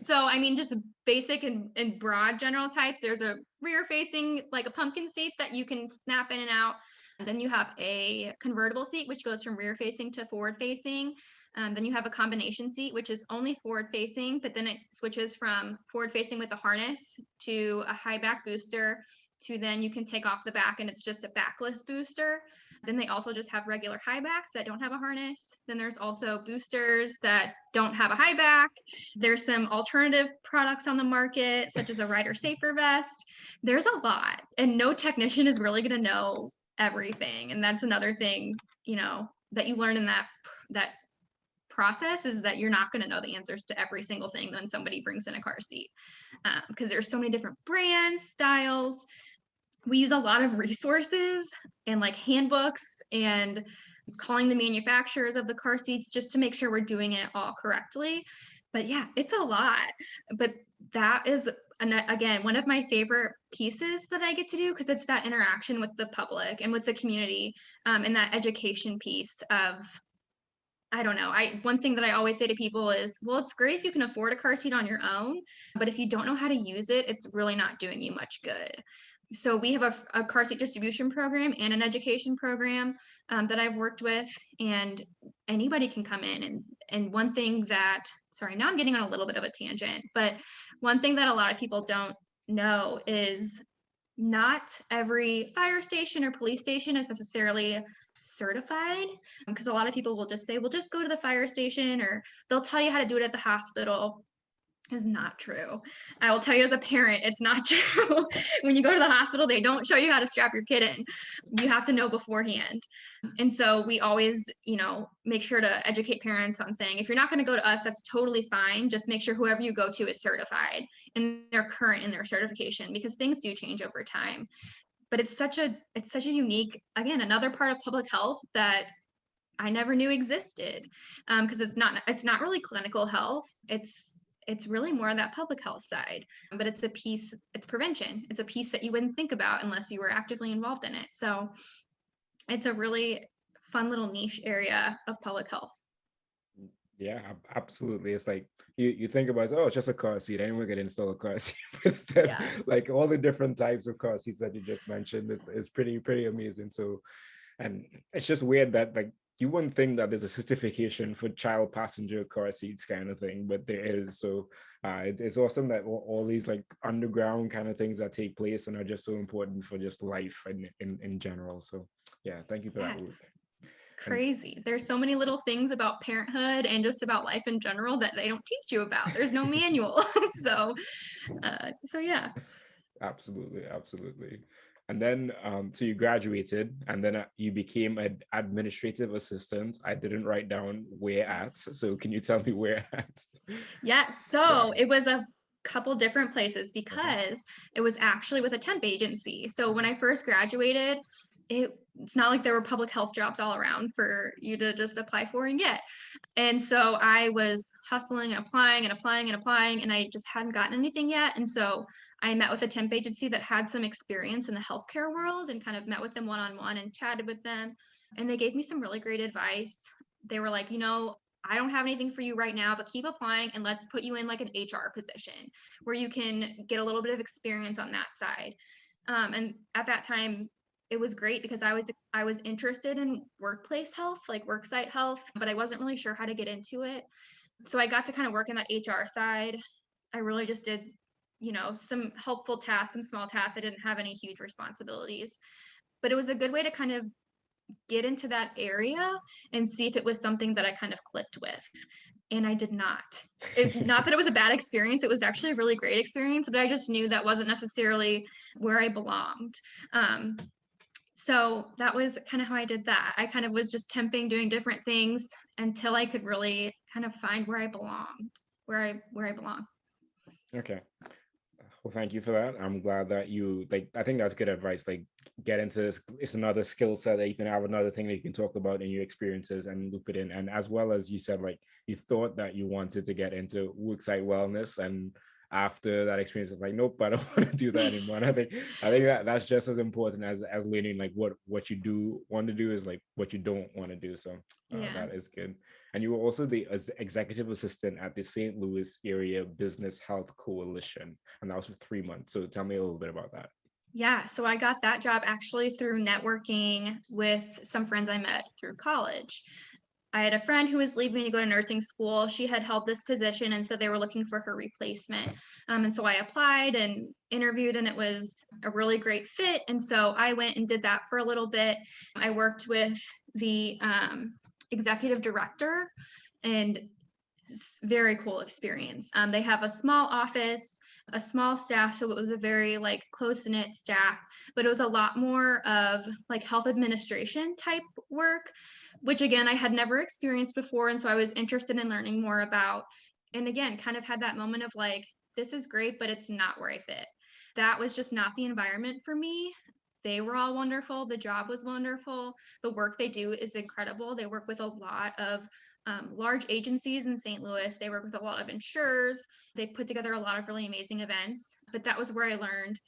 so, I mean, just basic and broad general types. There's a rear facing, like a pumpkin seat that you can snap in and out. And then you have a convertible seat, which goes from rear facing to forward facing. Then you have a combination seat, which is only forward facing, but then it switches from forward facing with a harness to a high back booster to then you can take off the back and it's just a backless booster. Then they also just have regular high backs that don't have a harness. Then there's also boosters that don't have a high back. There's some alternative products on the market, such as a rider safer vest. There's a lot, and no technician is really going to know everything. And that's another thing, that you learn in that process, is that you're not going to know the answers to every single thing when somebody brings in a car seat, because there's so many different brands, styles. We use a lot of resources and like handbooks and calling the manufacturers of the car seats just to make sure we're doing it all correctly. But yeah, it's a lot. But that is, again, one of my favorite pieces that I get to do, because it's that interaction with the public and with the community, and that education piece of, I don't know. One thing that I always say to people is, well, it's great if you can afford a car seat on your own, but if you don't know how to use it, it's really not doing you much good. So we have a car seat distribution program and an education program that I've worked with, and anybody can come in. And one thing that, sorry, now I'm getting on a little bit of a tangent, but one thing that a lot of people don't know is not every fire station or police station is necessarily certified, because a lot of people will just say, well, just go to the fire station, or they'll tell you how to do it at the hospital. Is not true. I will tell you as a parent, it's not true. When you go to the hospital, they don't show you how to strap your kid in. You have to know beforehand. And so we always, make sure to educate parents on saying, if you're not going to go to us, that's totally fine. Just make sure whoever you go to is certified and they're current in their certification, because things do change over time. But it's such a unique, again, another part of public health that I never knew existed, because it's not really clinical health. It's really more on that public health side, but it's prevention. It's a piece that you wouldn't think about unless you were actively involved in it. So it's a really fun little niche area of public health. Yeah, absolutely. It's like you think about, oh, it's just a car seat. Anyone can install a car seat. But then, like all the different types of car seats that you just mentioned is pretty amazing. So, and it's just weird that like you wouldn't think that there's a certification for child passenger car seats kind of thing, but there is. So it's awesome that all these like underground kind of things that take place and are just so important for just life and in general. So yeah, thank you for that. Crazy. There's so many little things about parenthood and just about life in general that they don't teach you about. There's no manual. So yeah. Absolutely. And then, so you graduated, and then you became an administrative assistant. I didn't write down where at. So can you tell me where at? Yes. So it was a couple different places, because it was actually with a temp agency. So when I first graduated, it's not like there were public health jobs all around for you to just apply for and get. And so I was hustling and applying, and I just hadn't gotten anything yet. And so I met with a temp agency that had some experience in the healthcare world, and kind of met with them one-on-one and chatted with them. And they gave me some really great advice. They were like, I don't have anything for you right now, but keep applying, and let's put you in like an HR position where you can get a little bit of experience on that side. And at that time, it was great because I was interested in workplace health, like worksite health, but I wasn't really sure how to get into it. So I got to kind of work in that HR side. I really just did, some helpful tasks, some small tasks. I didn't have any huge responsibilities, but it was a good way to kind of get into that area and see if it was something that I kind of clicked with. And I did not. Not that it was a bad experience. It was actually a really great experience, but I just knew that wasn't necessarily where I belonged. So that was kind of how I did that. I kind of was just temping, doing different things until I could really kind of find where I belonged, where I belong. Okay. Well, thank you for that. I'm glad that I think that's good advice. Like, get into this. It's another skill set that you can have, another thing that you can talk about in your experiences and loop it in. And as well as you said, like, you thought that you wanted to get into worksite wellness. And after that experience, it's like, nope, I don't want to do that anymore. And I think that that's just as important as learning like what you do want to do is like what you don't want to do. So Yeah. that is good. And you were also the executive assistant at the St. Louis Area Business Health Coalition, and that was for 3 months. So tell me a little bit about that. Yeah, so I got that job actually through networking with some friends I met through college. I had a friend who was leaving to go to nursing school. She had held this position, and so they were looking for her replacement. And so I applied and interviewed, and it was a really great fit. And so I went and did that for a little bit. I worked with the executive director, and very cool experience. They have a small office, a small staff, so it was a very like close knit staff, but it was a lot more of like health administration type work, which again I had never experienced before, and so I was interested in learning more about. And again, kind of had that moment of like, this is great, but it's not where I fit. That was just not the environment for me. They were all wonderful. The job was wonderful. The work they do is incredible. They work with a lot of large agencies in St. Louis. They work with a lot of insurers. They put together a lot of really amazing events. But that was where I learned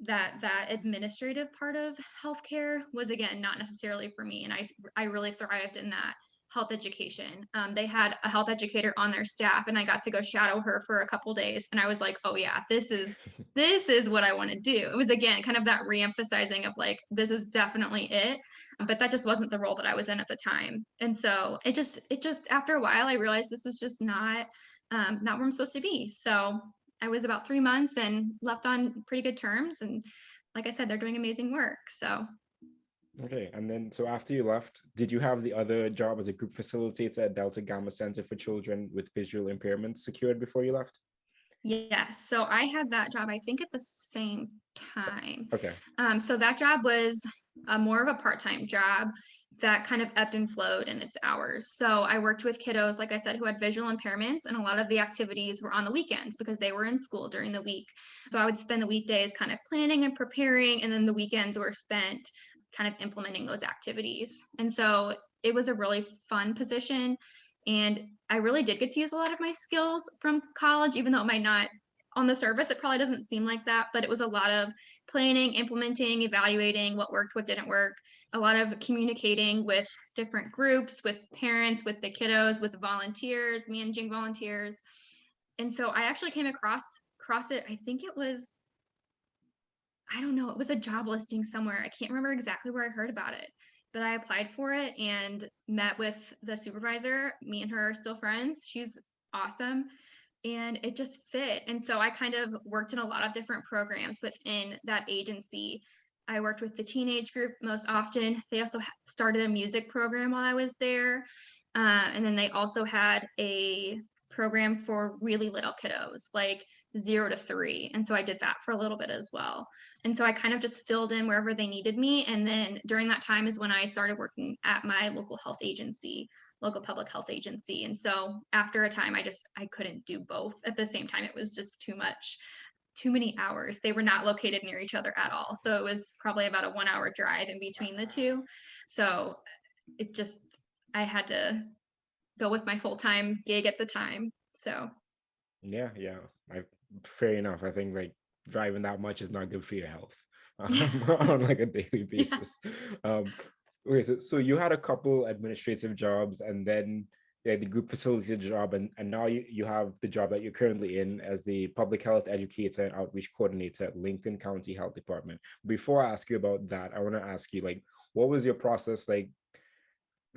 that that administrative part of healthcare was again not necessarily for me, and I really thrived in that health education. They had a health educator on their staff, and I got to go shadow her for a couple days, and I was like, oh yeah, this is what I want to do. It was again kind of that reemphasizing of like, this is definitely it, but that just wasn't the role that I was in at the time. And so it just after a while I realized this is just not where I'm supposed to be. So I was about 3 months and left on pretty good terms. And like I said, they're doing amazing work. So Okay, and then so after you left, did you have the other job as a group facilitator at Delta Gamma Center for Children with Visual Impairments secured before you left? yes, so I had that job, I think at the same So, time. okay. So that job was more of a part-time job that kind of ebbed and flowed in its hours. So I worked with kiddos, like I said, who had visual impairments, and a lot of the activities were on the weekends because they were in school during the week. So I would spend the weekdays kind of planning and preparing, and then the weekends were spent kind of implementing those activities. And so it was a really fun position. And I really did get to use a lot of my skills from college, even though it might not, on the surface, it probably doesn't seem like that, but it was a lot of planning, implementing, evaluating what worked, what didn't work, a lot of communicating with different groups, with parents, with the kiddos, with volunteers, managing volunteers. And so I actually came across it. I think it was, I don't know, it was a job listing somewhere. I can't remember exactly where I heard about it, but I applied for it and met with the supervisor. Me and her are still friends. She's awesome. And it just fit. And so I kind of worked in a lot of different programs within that agency. I worked with the teenage group most often. They also started a music program while I was there. And then they also had a program for really little kiddos, like 0 to 3. And so I did that for a little bit as well. And so I kind of just filled in wherever they needed me. And then during that time is when I started working at my local health agency, local public health agency. And so after a time, I couldn't do both at the same time. It was just too much, too many hours. They were not located near each other at all. So it was probably about a 1 hour drive in between the two. So it just, I had to go with my full-time gig at the time. So Yeah, yeah. Fair enough. I think like driving that much is not good for your health yeah. on like a daily Yeah. basis. Um, okay, so you had a couple administrative jobs and then yeah, the group facilitator job, and now you have the job that you're currently in as the public health educator and outreach coordinator at Lincoln County Health Department. Before I ask you about that, I want to ask you like, what was your process like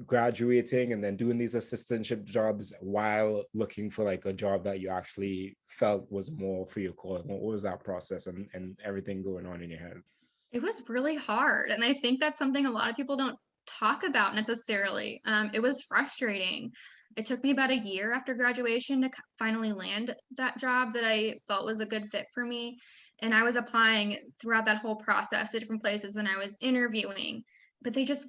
graduating and then doing these assistantship jobs while looking for like a job that you actually felt was more for your calling? What was that process and everything going on in your head? It was really hard, and I think that's something a lot of people don't talk about necessarily. It was frustrating. It took me about a year after graduation to finally land that job that I felt was a good fit for me. And I was applying throughout that whole process to different places and I was interviewing, but they just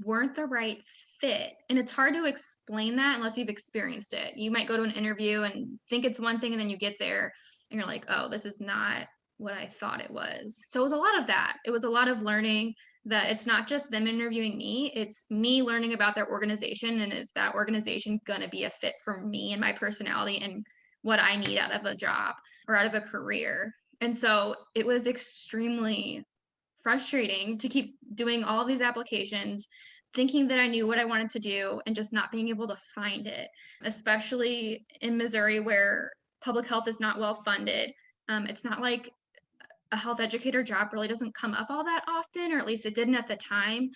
weren't the right fit. And it's hard to explain that unless you've experienced it. You might go to an interview and think it's one thing, and then you get there and you're like, oh, this is not what I thought it was. So it was a lot of that. It was a lot of learning that it's not just them interviewing me, it's me learning about their organization, and is that organization going to be a fit for me and my personality and what I need out of a job or out of a career. And so it was extremely frustrating to keep doing all these applications, thinking that I knew what I wanted to do and just not being able to find it, especially in Missouri where public health is not well funded. It's not like a health educator job really doesn't come up all that often, or at least it didn't at the time.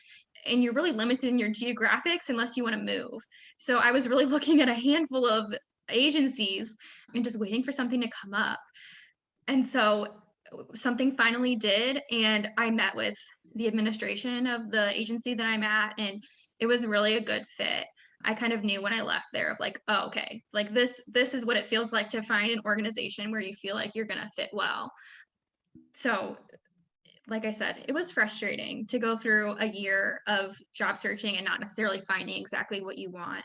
And you're really limited in your geographics unless you want to move. So I was really looking at a handful of agencies and just waiting for something to come up. And so something finally did, and I met with the administration of the agency that I'm at, and it was really a good fit. I kind of knew when I left there of like, oh, okay, like this is what it feels like to find an organization where you feel like you're going to fit well. So like I said, it was frustrating to go through a year of job searching and not necessarily finding exactly what you want.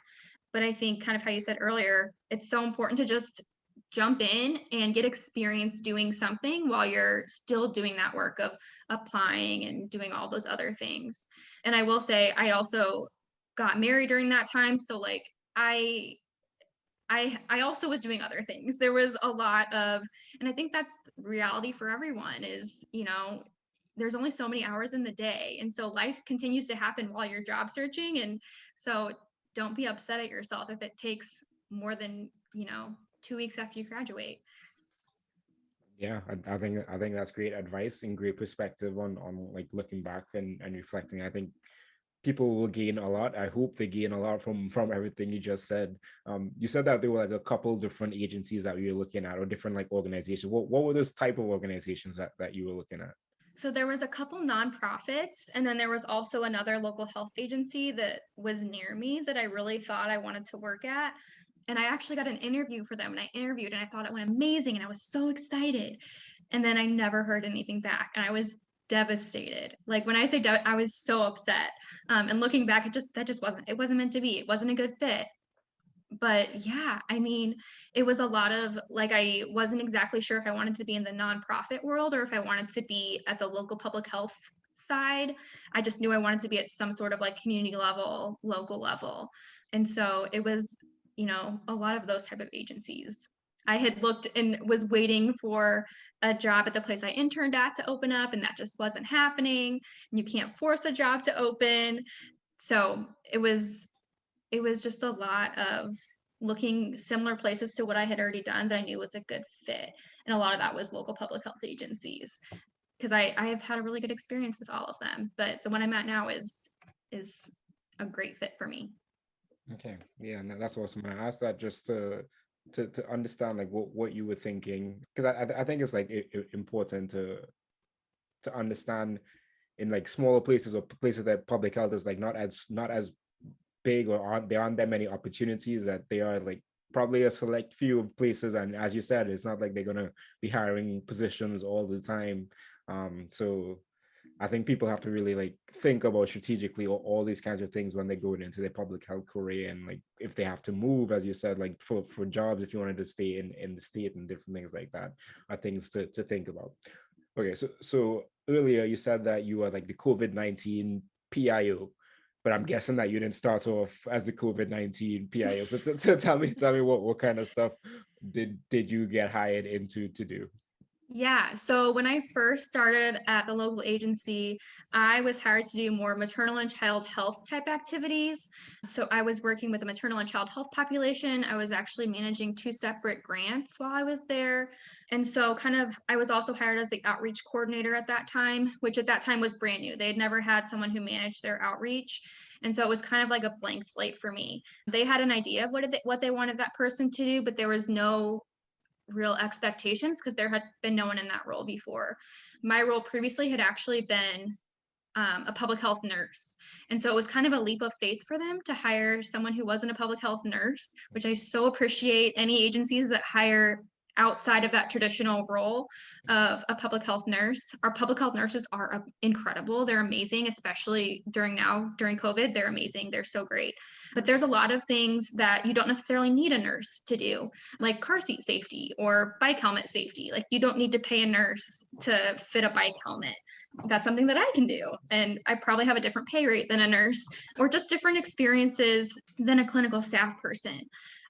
But I think kind of how you said earlier, it's so important to just jump in and get experience doing something while you're still doing that work of applying and doing all those other things. And I will say I also got married during that time, so like I also was doing other things. There was a lot of, and I think that's reality for everyone is, there's only so many hours in the day. And so life continues to happen while you're job searching. And so don't be upset at yourself if it takes more than, 2 weeks after you graduate. Yeah, I think that's great advice and great perspective on like looking back and reflecting. I think people will gain a lot. I hope they gain a lot from everything you just said. You said that there were like a couple different agencies that you were looking at, or different like organizations. What were those type of organizations that you were looking at? So there was a couple nonprofits, and then there was also another local health agency that was near me that I really thought I wanted to work at. And I actually got an interview for them, and I interviewed and I thought it went amazing and I was so excited. And then I never heard anything back and I was devastated. Like when I say I was so upset. And looking back, that just wasn't meant to be. It wasn't a good fit. But yeah, I mean, it was a lot of like, I wasn't exactly sure if I wanted to be in the nonprofit world or if I wanted to be at the local public health side. I just knew I wanted to be at some sort of like community level, local level. And so it was, a lot of those type of agencies. I had looked and was waiting for a job at the place I interned at to open up, and that just wasn't happening. You can't force a job to open. So it was just a lot of looking similar places to what I had already done that I knew was a good fit. And a lot of that was local public health agencies because I have had a really good experience with all of them. But the one I'm at now is a great fit for me. Okay, yeah, and that's awesome. I asked that just to understand like what you were thinking, because I think it's like important to understand in like smaller places or places that public health is like not as big, or there aren't that many opportunities, that they are like probably a select few of places. And as you said, it's not like they're gonna be hiring positions all the time. So I think people have to really like think about strategically all these kinds of things when they go into their public health career, and like if they have to move, as you said, like for jobs, if you wanted to stay in the state, and different things like that are things to think about. Okay, so earlier you said that you are like the COVID-19 PIO, but I'm guessing that you didn't start off as the COVID-19 PIO. So tell me what kind of stuff did you get hired into to do? Yeah, so when I first started at the local agency, I was hired to do more maternal and child health type activities. So I was working with the maternal and child health population. I was actually managing two separate grants while I was there. And so I was also hired as the outreach coordinator at that time, which at that time was brand new. They had never had someone who managed their outreach. And so it was kind of like a blank slate for me. They had an idea of what they wanted that person to do, but there was no real expectations because there had been no one in that role before. My role previously had actually been a public health nurse. And so it was kind of a leap of faith for them to hire someone who wasn't a public health nurse, which I so appreciate any agencies that hire outside of that traditional role of a public health nurse. Our public health nurses are incredible. They're amazing, especially during COVID. They're amazing. They're so great. But there's a lot of things that you don't necessarily need a nurse to do, like car seat safety or bike helmet safety. Like you don't need to pay a nurse to fit a bike helmet. That's something that I can do. And I probably have a different pay rate than a nurse or just different experiences than a clinical staff person.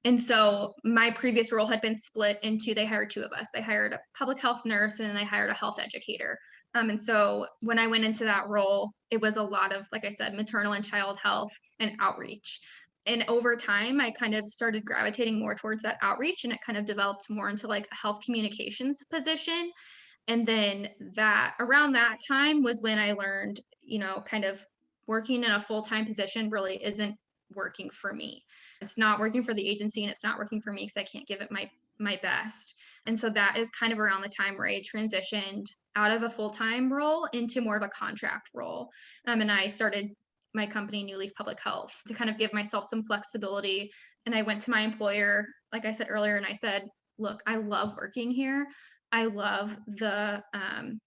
And so my previous role had been split into, they hired two of us. They hired a public health nurse and then they hired a health educator. And so when I went into that role, it was a lot of, like I said, maternal and child health and outreach. And over time, I kind of started gravitating more towards that outreach, and it kind of developed more into like a health communications position. And then that around that time was when I learned, kind of working in a full-time position really isn't working for me. It's not working for the agency, and it's not working for me because I can't give it my best. And so that is kind of around the time where I transitioned out of a full-time role into more of a contract role. And I started my company, New Leaf Public Health, to kind of give myself some flexibility. And I went to my employer, like I said earlier, and I said, look, I love working here. I love the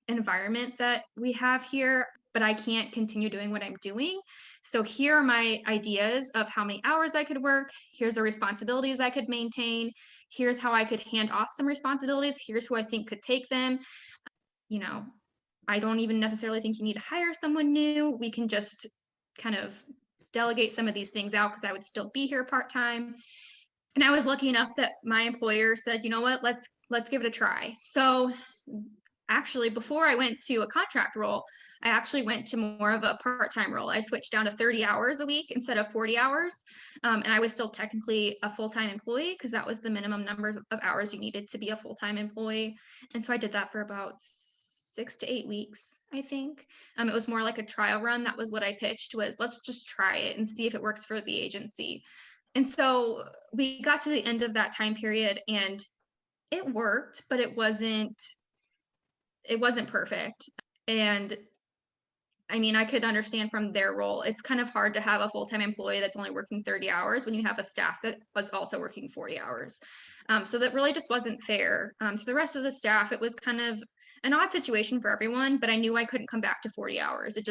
environment that we have here, but I can't continue doing what I'm doing. So here are my ideas of how many hours I could work. Here's the responsibilities I could maintain. Here's how I could hand off some responsibilities. Here's who I think could take them. I don't even necessarily think you need to hire someone new. We can just kind of delegate some of these things out because I would still be here part-time. And I was lucky enough that my employer said, you know what, let's give it a try. So actually, before I went to a contract role, I actually went to more of a part-time role. I switched down to 30 hours a week instead of 40 hours. And I was still technically a full-time employee because that was the minimum numbers of hours you needed to be a full-time employee. And so I did that for about 6 to 8 weeks, I think. It was more like a trial run. That was what I pitched, was let's just try it and see if it works for the agency. And so we got to the end of that time period and it worked, but it wasn't perfect. And I mean, I could understand from their role, it's kind of hard to have a full-time employee that's only working 30 hours when you have a staff that was also working 40 hours. So that really just wasn't fair. To the rest of the staff, it was kind of an odd situation for everyone, but I knew I couldn't come back to 40 hours. It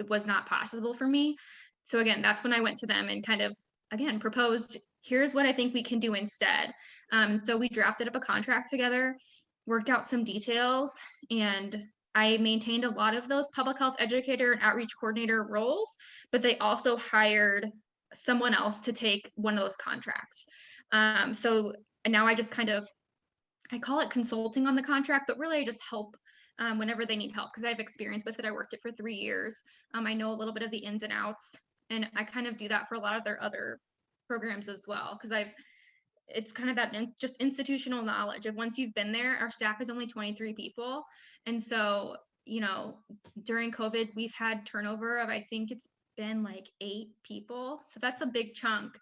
was not possible for me. So again, that's when I went to them and kind of, again, proposed, here's what I think we can do instead. So we drafted up a contract together, worked out some details, and I maintained a lot of those public health educator and outreach coordinator roles, but they also hired someone else to take one of those contracts. So now I just I call it consulting on the contract, but really I just help whenever they need help because I have experience with it. I worked it for 3 years. I know a little bit of the ins and outs, and I kind of do that for a lot of their other programs as well because it's kind of that just institutional knowledge of once you've been there. Our staff is only 23 people. And so, during COVID, we've had turnover of, I think it's been like 8 people. So that's a big chunk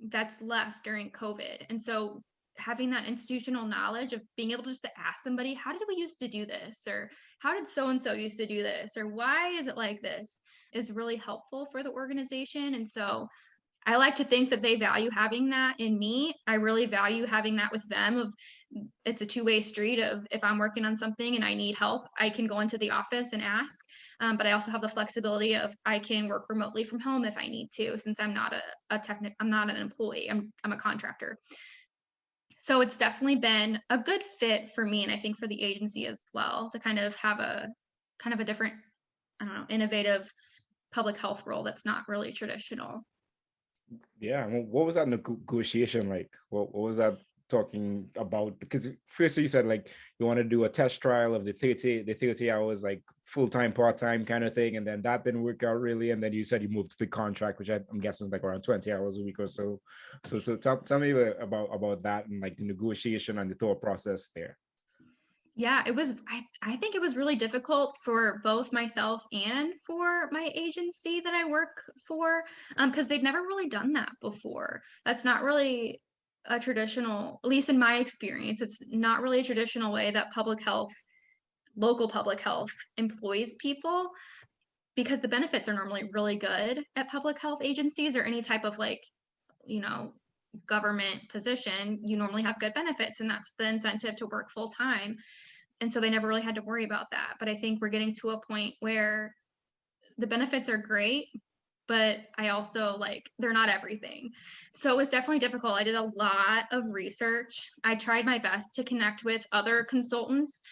that's left during COVID. And so having that institutional knowledge of being able to just to ask somebody, how did we used to do this? Or how did so-and-so used to do this? Or why is it like this, is really helpful for the organization. And so I like to think that they value having that in me. I really value having that with them. It's a two-way street of if I'm working on something and I need help, I can go into the office and ask. But I also have the flexibility of I can work remotely from home if I need to, since I'm not I'm not an employee. I'm a contractor. So it's definitely been a good fit for me, and I think for the agency as well, to kind of have a different, I don't know, innovative public health role that's not really traditional. Yeah, what was that negotiation like? What was that talking about? Because first you said like you want to do a test trial of the 30 hours, like full-time, part-time kind of thing, and then that didn't work out really, and then you said you moved to the contract, which I'm guessing is like around 20 hours a week or so. So tell me about that and like the negotiation and the thought process there. Yeah, it was, I think it was really difficult for both myself and for my agency that I work for, because they'd never really done that before. That's not really a traditional, at least in my experience, it's not really a traditional way that local public health employs people, because the benefits are normally really good at public health agencies or any type of like, you know, government position, you normally have good benefits, and that's the incentive to work full time. And so they never really had to worry about that. But I think we're getting to a point where the benefits are great, but I also like, they're not everything. So it was definitely difficult. I did a lot of research. I tried my best to connect with other consultants,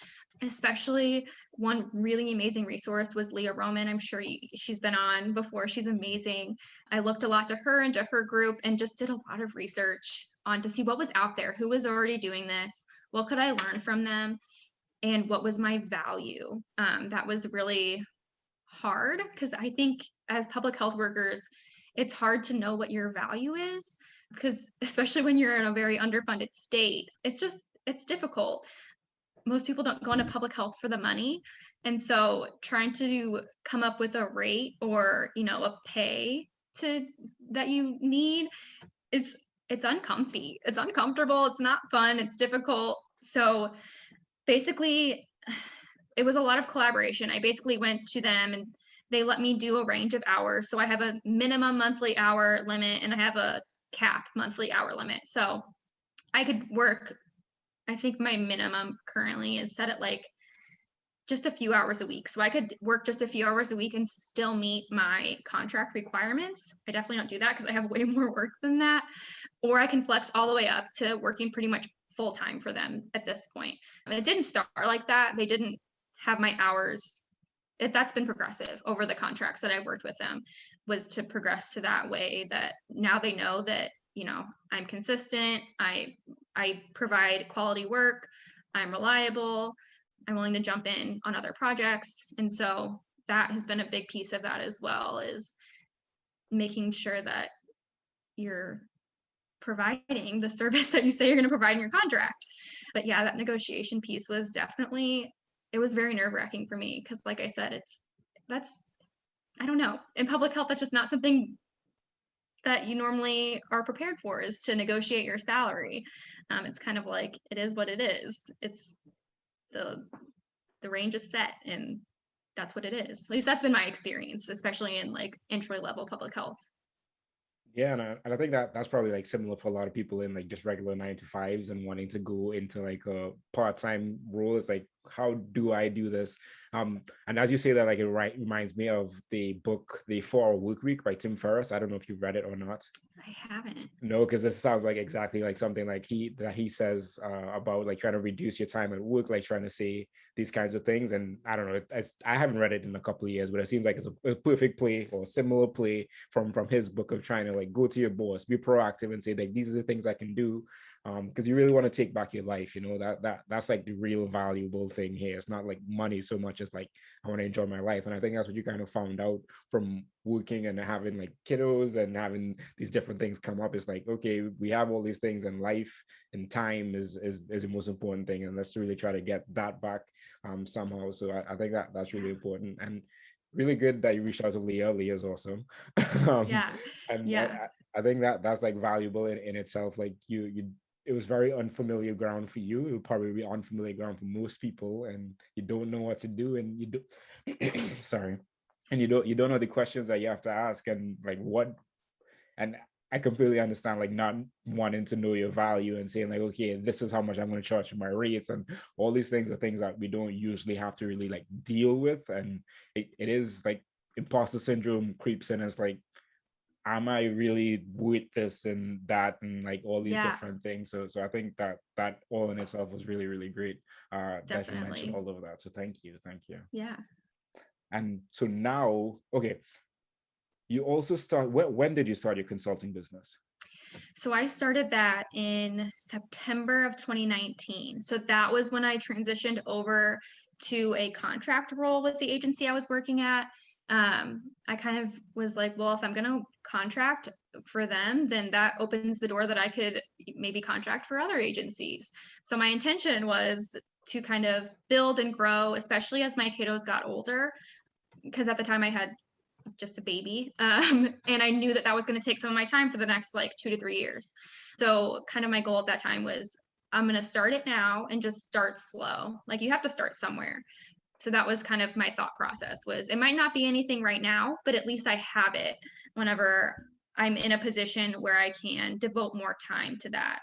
especially one really amazing resource was Leah Roman. I'm sure she's been on before. She's amazing. I looked a lot to her and to her group and just did a lot of research on to see what was out there, who was already doing this, what could I learn from them, and what was my value. That was really hard because I think as public health workers, it's hard to know what your value is because especially when you're in a very underfunded state, it's difficult. Most people don't go into public health for the money. And so trying to come up with a rate or, a pay to that you need is it's uncomfy. It's uncomfortable. It's not fun. It's difficult. So basically it was a lot of collaboration. I basically went to them and they let me do a range of hours. So I have a minimum monthly hour limit and I have a cap monthly hour limit. So I could work, I think my minimum currently is set at like just a few hours a week. So I could work just a few hours a week and still meet my contract requirements. I definitely don't do that because I have way more work than that. Or I can flex all the way up to working pretty much full time for them at this point. I mean, it didn't start like that. They didn't have my hours. That's been progressive over the contracts that I've worked with them, was to progress to that way that now they know that, I'm consistent. I provide quality work. I'm reliable. I'm willing to jump in on other projects. And so that has been a big piece of that as well, is making sure that you're providing the service that you say you're going to provide in your contract. But yeah, that negotiation piece was definitely, it was very nerve-wracking for me because like I said, I don't know. In public health, that's just not something that you normally are prepared for, is to negotiate your salary. It's kind of like, it is what it is. It's the range is set and that's what it is. At least that's been my experience, especially in like entry level public health. Yeah, and I think that's probably like similar for a lot of people in like just regular 9 to 5s and wanting to go into like a part-time role. It's like, how do I do this? And as you say that, like it reminds me of the book, The 4-Hour Workweek by Tim Ferriss. I don't know if you've read it or not. I haven't. No, because this sounds like exactly like something like he says about like trying to reduce your time at work, like trying to say these kinds of things. And I don't know, I haven't read it in a couple of years, but it seems like it's a perfect play or similar play from his book of trying to like go to your boss, be proactive and say like, these are the things I can do. Because you really want to take back your life, that's like the real valuable thing here. It's not like money so much as like, I want to enjoy my life. And I think that's what you kind of found out from working and having like kiddos and having these different things come up. It's like, okay, we have all these things, and life and time is the most important thing, and let's really try to get that back somehow. So I think that's really important, and really good that you reached out to Leah. Leah's awesome. Yeah. And Yeah. I think that's like valuable in itself. Like it was very unfamiliar ground for you. It'll probably be unfamiliar ground for most people, and you don't know what to do, and you do sorry, and you don't know the questions that you have to ask, and like what. And I completely understand like not wanting to know your value and saying like, okay, this is how much I'm going to charge for my rates, and all these things are things that we don't usually have to really like deal with. And it is like imposter syndrome creeps in. It's like, am I really with this and that, and like all these different things. So I think that all in itself was really, really great that you mentioned Definitely. all of that. So thank you. Yeah. And so now, okay, you also start, when did you start your consulting business? So I started that in September of 2019. So that was when I transitioned over to a contract role with the agency I was working at. I kind of was like, well, if I'm going to contract for them, then that opens the door that I could maybe contract for other agencies. So my intention was to kind of build and grow, especially as my kiddos got older, because at the time I had just a baby. And I knew that was going to take some of my time for the next like 2 to 3 years. So kind of my goal at that time was, I'm going to start it now and just start slow. Like you have to start somewhere. So that was kind of my thought process, was it might not be anything right now, but at least I have it whenever I'm in a position where I can devote more time to that.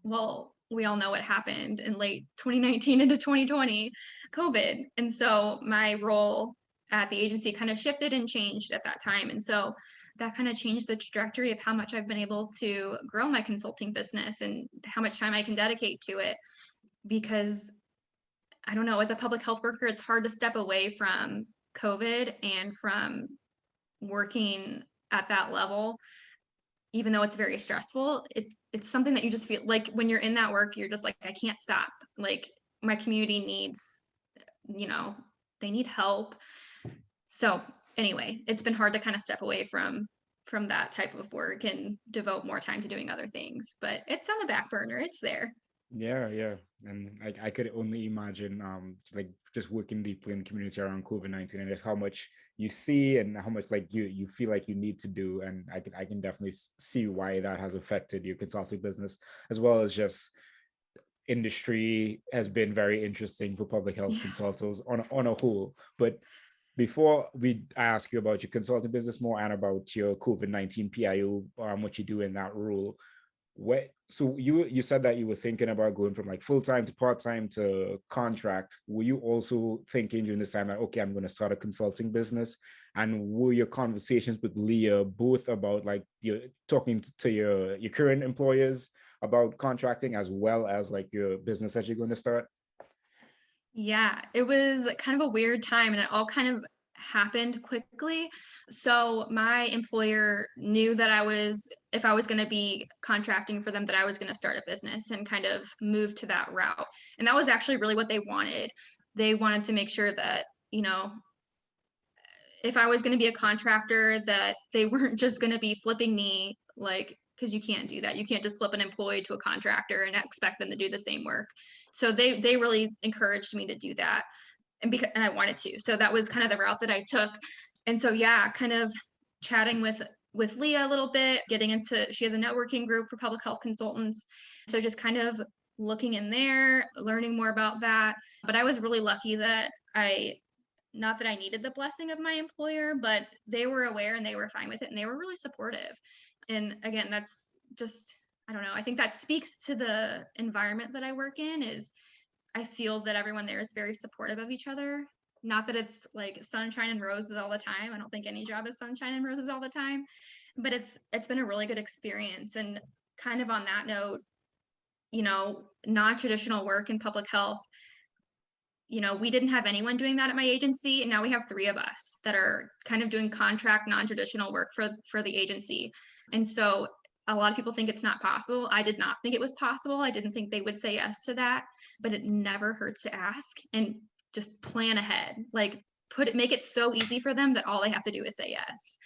Well, we all know what happened in late 2019 into 2020, COVID. And so my role at the agency kind of shifted and changed at that time. And so that kind of changed the trajectory of how much I've been able to grow my consulting business and how much time I can dedicate to it. Because I don't know, as a public health worker, it's hard to step away from COVID and from working at that level, even though it's very stressful. It's something that you just feel like when you're in that work, you're just like, I can't stop. Like my community needs, you know, they need help. So anyway, it's been hard to kind of step away from that type of work and devote more time to doing other things, but it's on the back burner. It's there. Yeah, yeah. And I could only imagine like just working deeply in the community around COVID-19 and just how much you see and how much like you feel like you need to do. And I can definitely see why that has affected your consulting business, as well as just industry has been very interesting for public health Yeah. consultants on a whole. But before we ask you about your consulting business more and about your COVID-19 PIO, what you do in that role, so you said that you were thinking about going from like full-time to part-time to contract. Were you also thinking during this time that, okay, I'm going to start a consulting business? And were your conversations with Leah both about like you're talking to your current employers about contracting as well as like your business that you're going to start? Yeah, it was kind of a weird time and it all kind of happened quickly. So my employer knew that if I was going to be contracting for them, that I was going to start a business and kind of move to that route. And that was actually really what they wanted. They wanted to make sure that, if I was going to be a contractor, that they weren't just going to be flipping me, like, because you can't do that. You can't just flip an employee to a contractor and expect them to do the same work. So they really encouraged me to do that, and I wanted to. So that was kind of the route that I took. And so yeah, kind of chatting with Leah a little bit, getting into, she has a networking group for public health consultants. So just kind of looking in there, learning more about that. But I was really lucky that not that I needed the blessing of my employer, but they were aware and they were fine with it and they were really supportive. And again, that's just, I don't know, I think that speaks to the environment that I work in. Is I feel that everyone there is very supportive of each other. Not that it's like sunshine and roses all the time. I don't think any job is sunshine and roses all the time, but it's been a really good experience. And kind of on that note, non-traditional work in public health, we didn't have anyone doing that at my agency, and now we have 3 of us that are kind of doing contract non-traditional work for the agency. And so a lot of people think it's not possible. I did not think it was possible. I didn't think they would say yes to that, but it never hurts to ask and just plan ahead. Like make it so easy for them that all they have to do is say yes.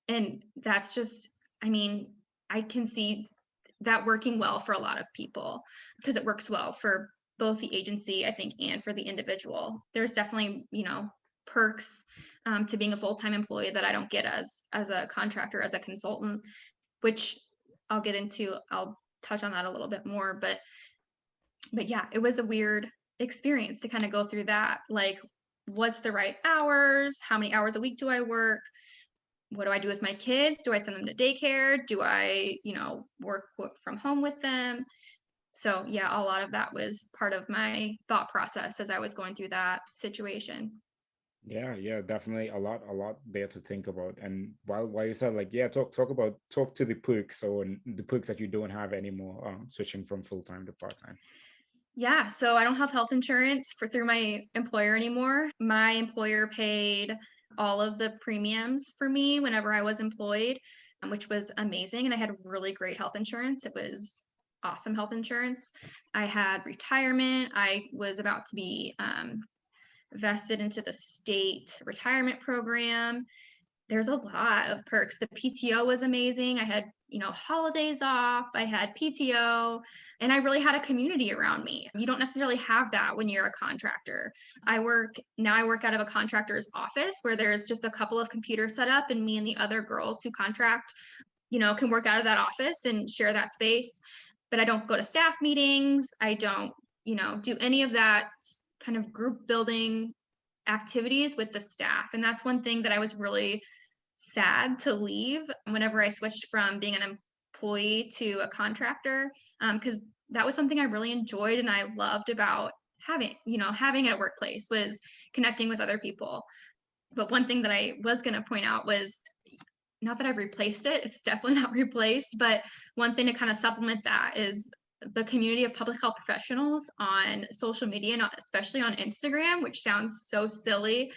And that's just, I mean, I can see that working well for a lot of people because it works well for both the agency, I think, and for the individual. There's definitely, perks to being a full-time employee that I don't get as a contractor, as a consultant, which I'll touch on that a little bit more. But yeah, it was a weird experience to kind of go through that. Like, what's the right hours? How many hours a week do I work? What do I do with my kids? Do I send them to daycare? Do I, work from home with them? So yeah, a lot of that was part of my thought process as I was going through that situation. Yeah, definitely a lot there to think about. And while you said like, yeah, talk to the perks or the perks that you don't have anymore, switching from full-time to part-time. Yeah, so I don't have health insurance through my employer anymore. My employer paid all of the premiums for me whenever I was employed, which was amazing. And I had really great health insurance. It was awesome health insurance. I had retirement. I was about to be vested into the state retirement program. There's a lot of perks. The PTO was amazing. I had, holidays off. I had PTO, and I really had a community around me. You don't necessarily have that when you're a contractor. I work out of a contractor's office where there's just a couple of computers set up, and me and the other girls who contract, can work out of that office and share that space. But I don't go to staff meetings. I don't, do any of that kind of group building activities with the staff. And that's one thing that I was really sad to leave whenever I switched from being an employee to a contractor, because that was something I really enjoyed and I loved about having at a workplace was connecting with other people. But one thing that I was going to point out was not that I've replaced it, it's definitely not replaced, but one thing to kind of supplement that is the community of public health professionals on social media, and especially on Instagram, which sounds so silly,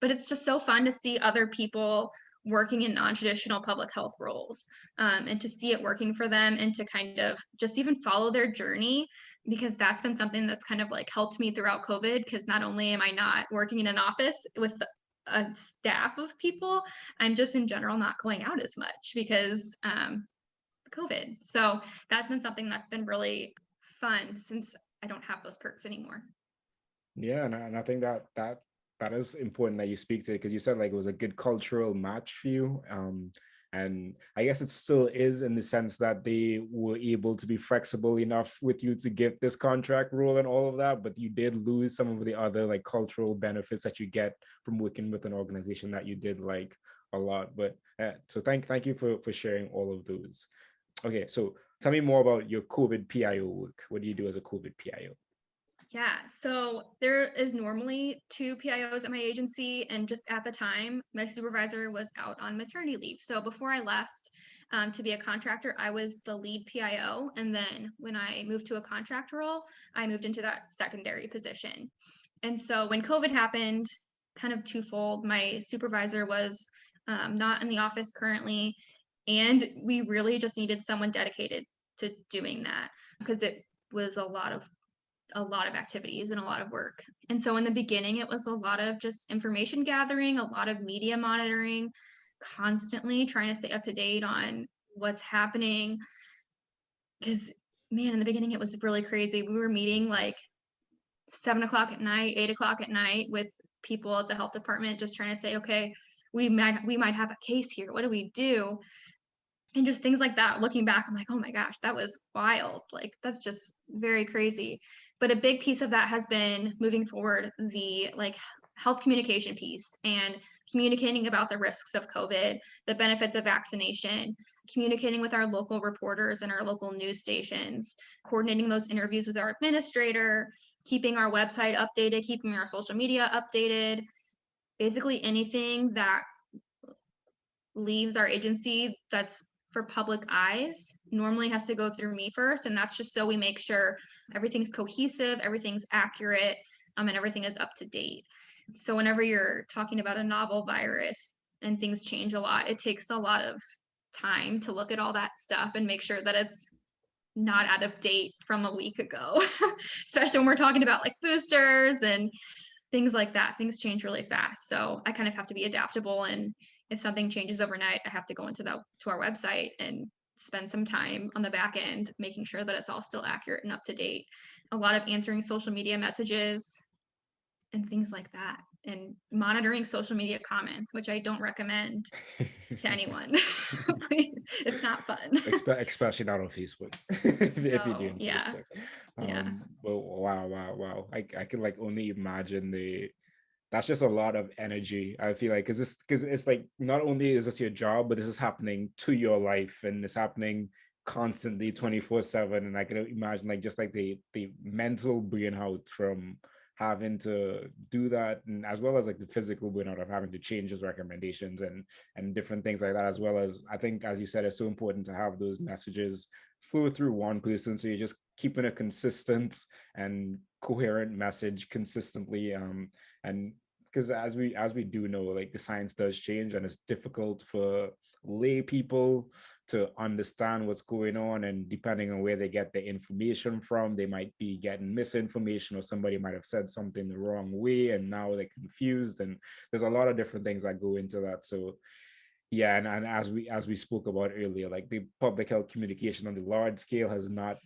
but it's just so fun to see other people working in non-traditional public health roles, and to see it working for them and to kind of just even follow their journey, because that's been something that's kind of like helped me throughout COVID, because not only am I not working in an office with a staff of people, I'm just in general not going out as much because COVID. So that's been something that's been really fun since I don't have those perks anymore. Yeah, and I think that is important that you speak to it, because you said like it was a good cultural match for you. And I guess it still is, in the sense that they were able to be flexible enough with you to get this contract role and all of that, but you did lose some of the other like cultural benefits that you get from working with an organization that you did like a lot. But so thank you for sharing all of those. Okay, so tell me more about your COVID PIO work. What do you do as a COVID PIO? Yeah, so there is normally two PIOs at my agency, and just at the time, my supervisor was out on maternity leave. So before I left to be a contractor, I was the lead PIO, and then when I moved to a contract role, I moved into that secondary position. And so when COVID happened, kind of twofold, my supervisor was not in the office currently, and we really just needed someone dedicated to doing that because it was a lot of activities and a lot of work. And so in the beginning, it was a lot of just information gathering, a lot of media monitoring, constantly trying to stay up to date on what's happening. Because, man, in the beginning, it was really crazy. We were meeting like 7 o'clock at night, 8 o'clock at night with people at the health department, just trying to say, okay, we might have a case here. What do we do? And just things like that. Looking back, I'm like, oh my gosh, that was wild. Like, that's just very crazy. But a big piece of that has been moving forward the like health communication piece and communicating about the risks of COVID, the benefits of vaccination, communicating with our local reporters and our local news stations, coordinating those interviews with our administrator, keeping our website updated, keeping our social media updated, basically anything that leaves our agency that's for public eyes normally has to go through me first. And that's just so we make sure everything's cohesive, everything's accurate, and everything is up to date. So whenever you're talking about a novel virus and things change a lot, it takes a lot of time to look at all that stuff and make sure that it's not out of date from a week ago, especially when we're talking about like boosters and things like that. Things change really fast. So I kind of have to be adaptable. And if something changes overnight, I have to go to our website and spend some time on the back end, making sure that it's all still accurate and up to date. A lot of answering social media messages and things like that, and monitoring social media comments, which I don't recommend to anyone. It's not fun. Especially not on Facebook. If you're No, doing yeah, Facebook. yeah. Well, wow. I can like only imagine that's just a lot of energy. I feel like because it's like not only is this your job, but this is happening to your life, and it's happening constantly 24/7. And I can imagine like just like the mental burnout from having to do that, and as well as like the physical burnout of having to change those recommendations and different things like that, as well as I think, as you said, it's so important to have those messages flow through one person, so you're just keeping a consistent and coherent message consistently. And because as we do know, like the science does change, and it's difficult for lay people to understand what's going on, and depending on where they get the information from, they might be getting misinformation, or somebody might have said something the wrong way and now they're confused, and there's a lot of different things that go into that. So yeah, and as we spoke about earlier, like the public health communication on the large scale has not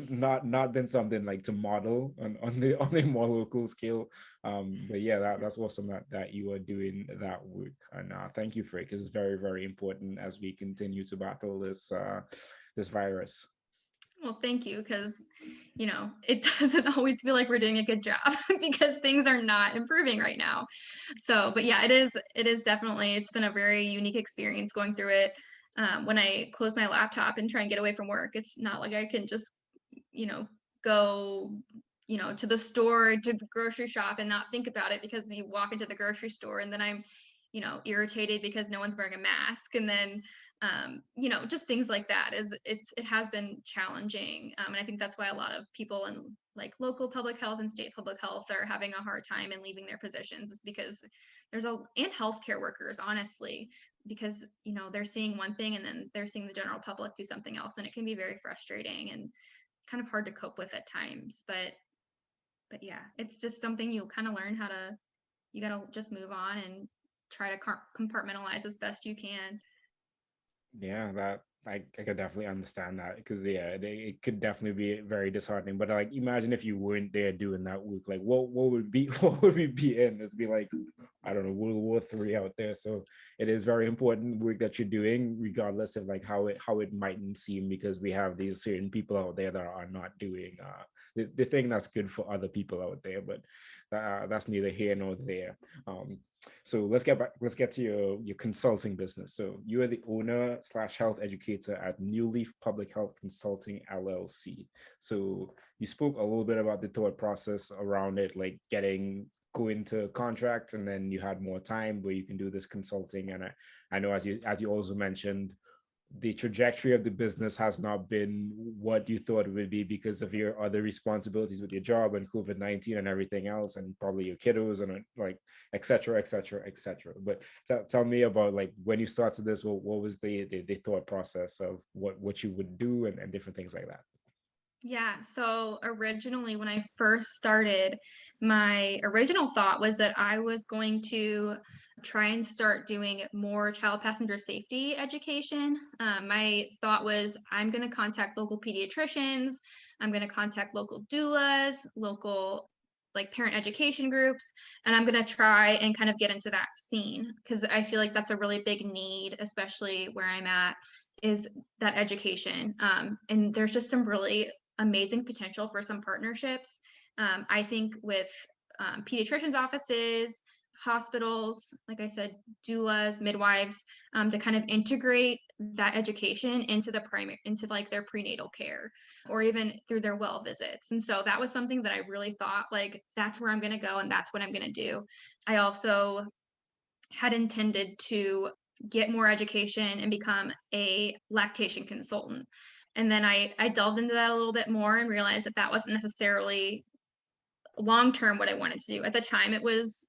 not been something like to model on a more local scale. But yeah, that's awesome that you are doing that work, and thank you for it, because it's very, very important as we continue to battle this virus. Well, thank you, because it doesn't always feel like we're doing a good job because things are not improving right now. So, but yeah, it is definitely, it's been a very unique experience going through it. When I close my laptop and try and get away from work, it's not like I can just, go, to the store, to the grocery shop and not think about it, because you walk into the grocery store and then I'm, irritated because no one's wearing a mask. And then, just things like that it has been challenging. And I think that's why a lot of people in like local public health and state public health are having a hard time in leaving their positions, is because and healthcare workers, honestly, because, they're seeing one thing and then they're seeing the general public do something else. And it can be very frustrating and kind of hard to cope with at times. But yeah, it's just something you kind of learn how to, you got to just move on and try to compartmentalize as best you can. Yeah, that I could definitely understand that, because yeah, it could definitely be very disheartening. But like, imagine if you weren't there doing that work, like what would be what would we be in? It'd be like, I don't know, World War III out there. So it is very important work that you're doing, regardless of like how it mightn't seem, because we have these certain people out there that are not doing the thing that's good for other people out there. But that's neither here nor there. So let's get to your consulting business. So you are the owner / health educator at New Leaf Public Health Consulting LLC. So you spoke a little bit about the thought process around it, like going to contract, and then you had more time where you can do this consulting. And I know, as you also mentioned, the trajectory of the business has not been what you thought it would be because of your other responsibilities with your job and COVID-19 and everything else, and probably your kiddos and like, et cetera, et cetera, et cetera. But tell me about, like, when you started this, what was the thought process of what you would do, and different things like that. Yeah, so originally when I first started, my original thought was that I was going to try and start doing more child passenger safety education. My thought was, I'm going to contact local pediatricians, I'm going to contact local doulas, local like parent education groups, and I'm going to try and kind of get into that scene, because I feel like that's a really big need, especially where I'm at, is that education. And there's just some really amazing potential for some partnerships. I think with pediatricians' offices, hospitals, like I said, doulas, midwives, to kind of integrate that education into into like their prenatal care, or even through their well visits. And so that was something that I really thought, like, that's where I'm going to go and that's what I'm going to do. I also had intended to get more education and become a lactation consultant. And then I delved into that a little bit more and realized that that wasn't necessarily long term what I wanted to do. At the time, it was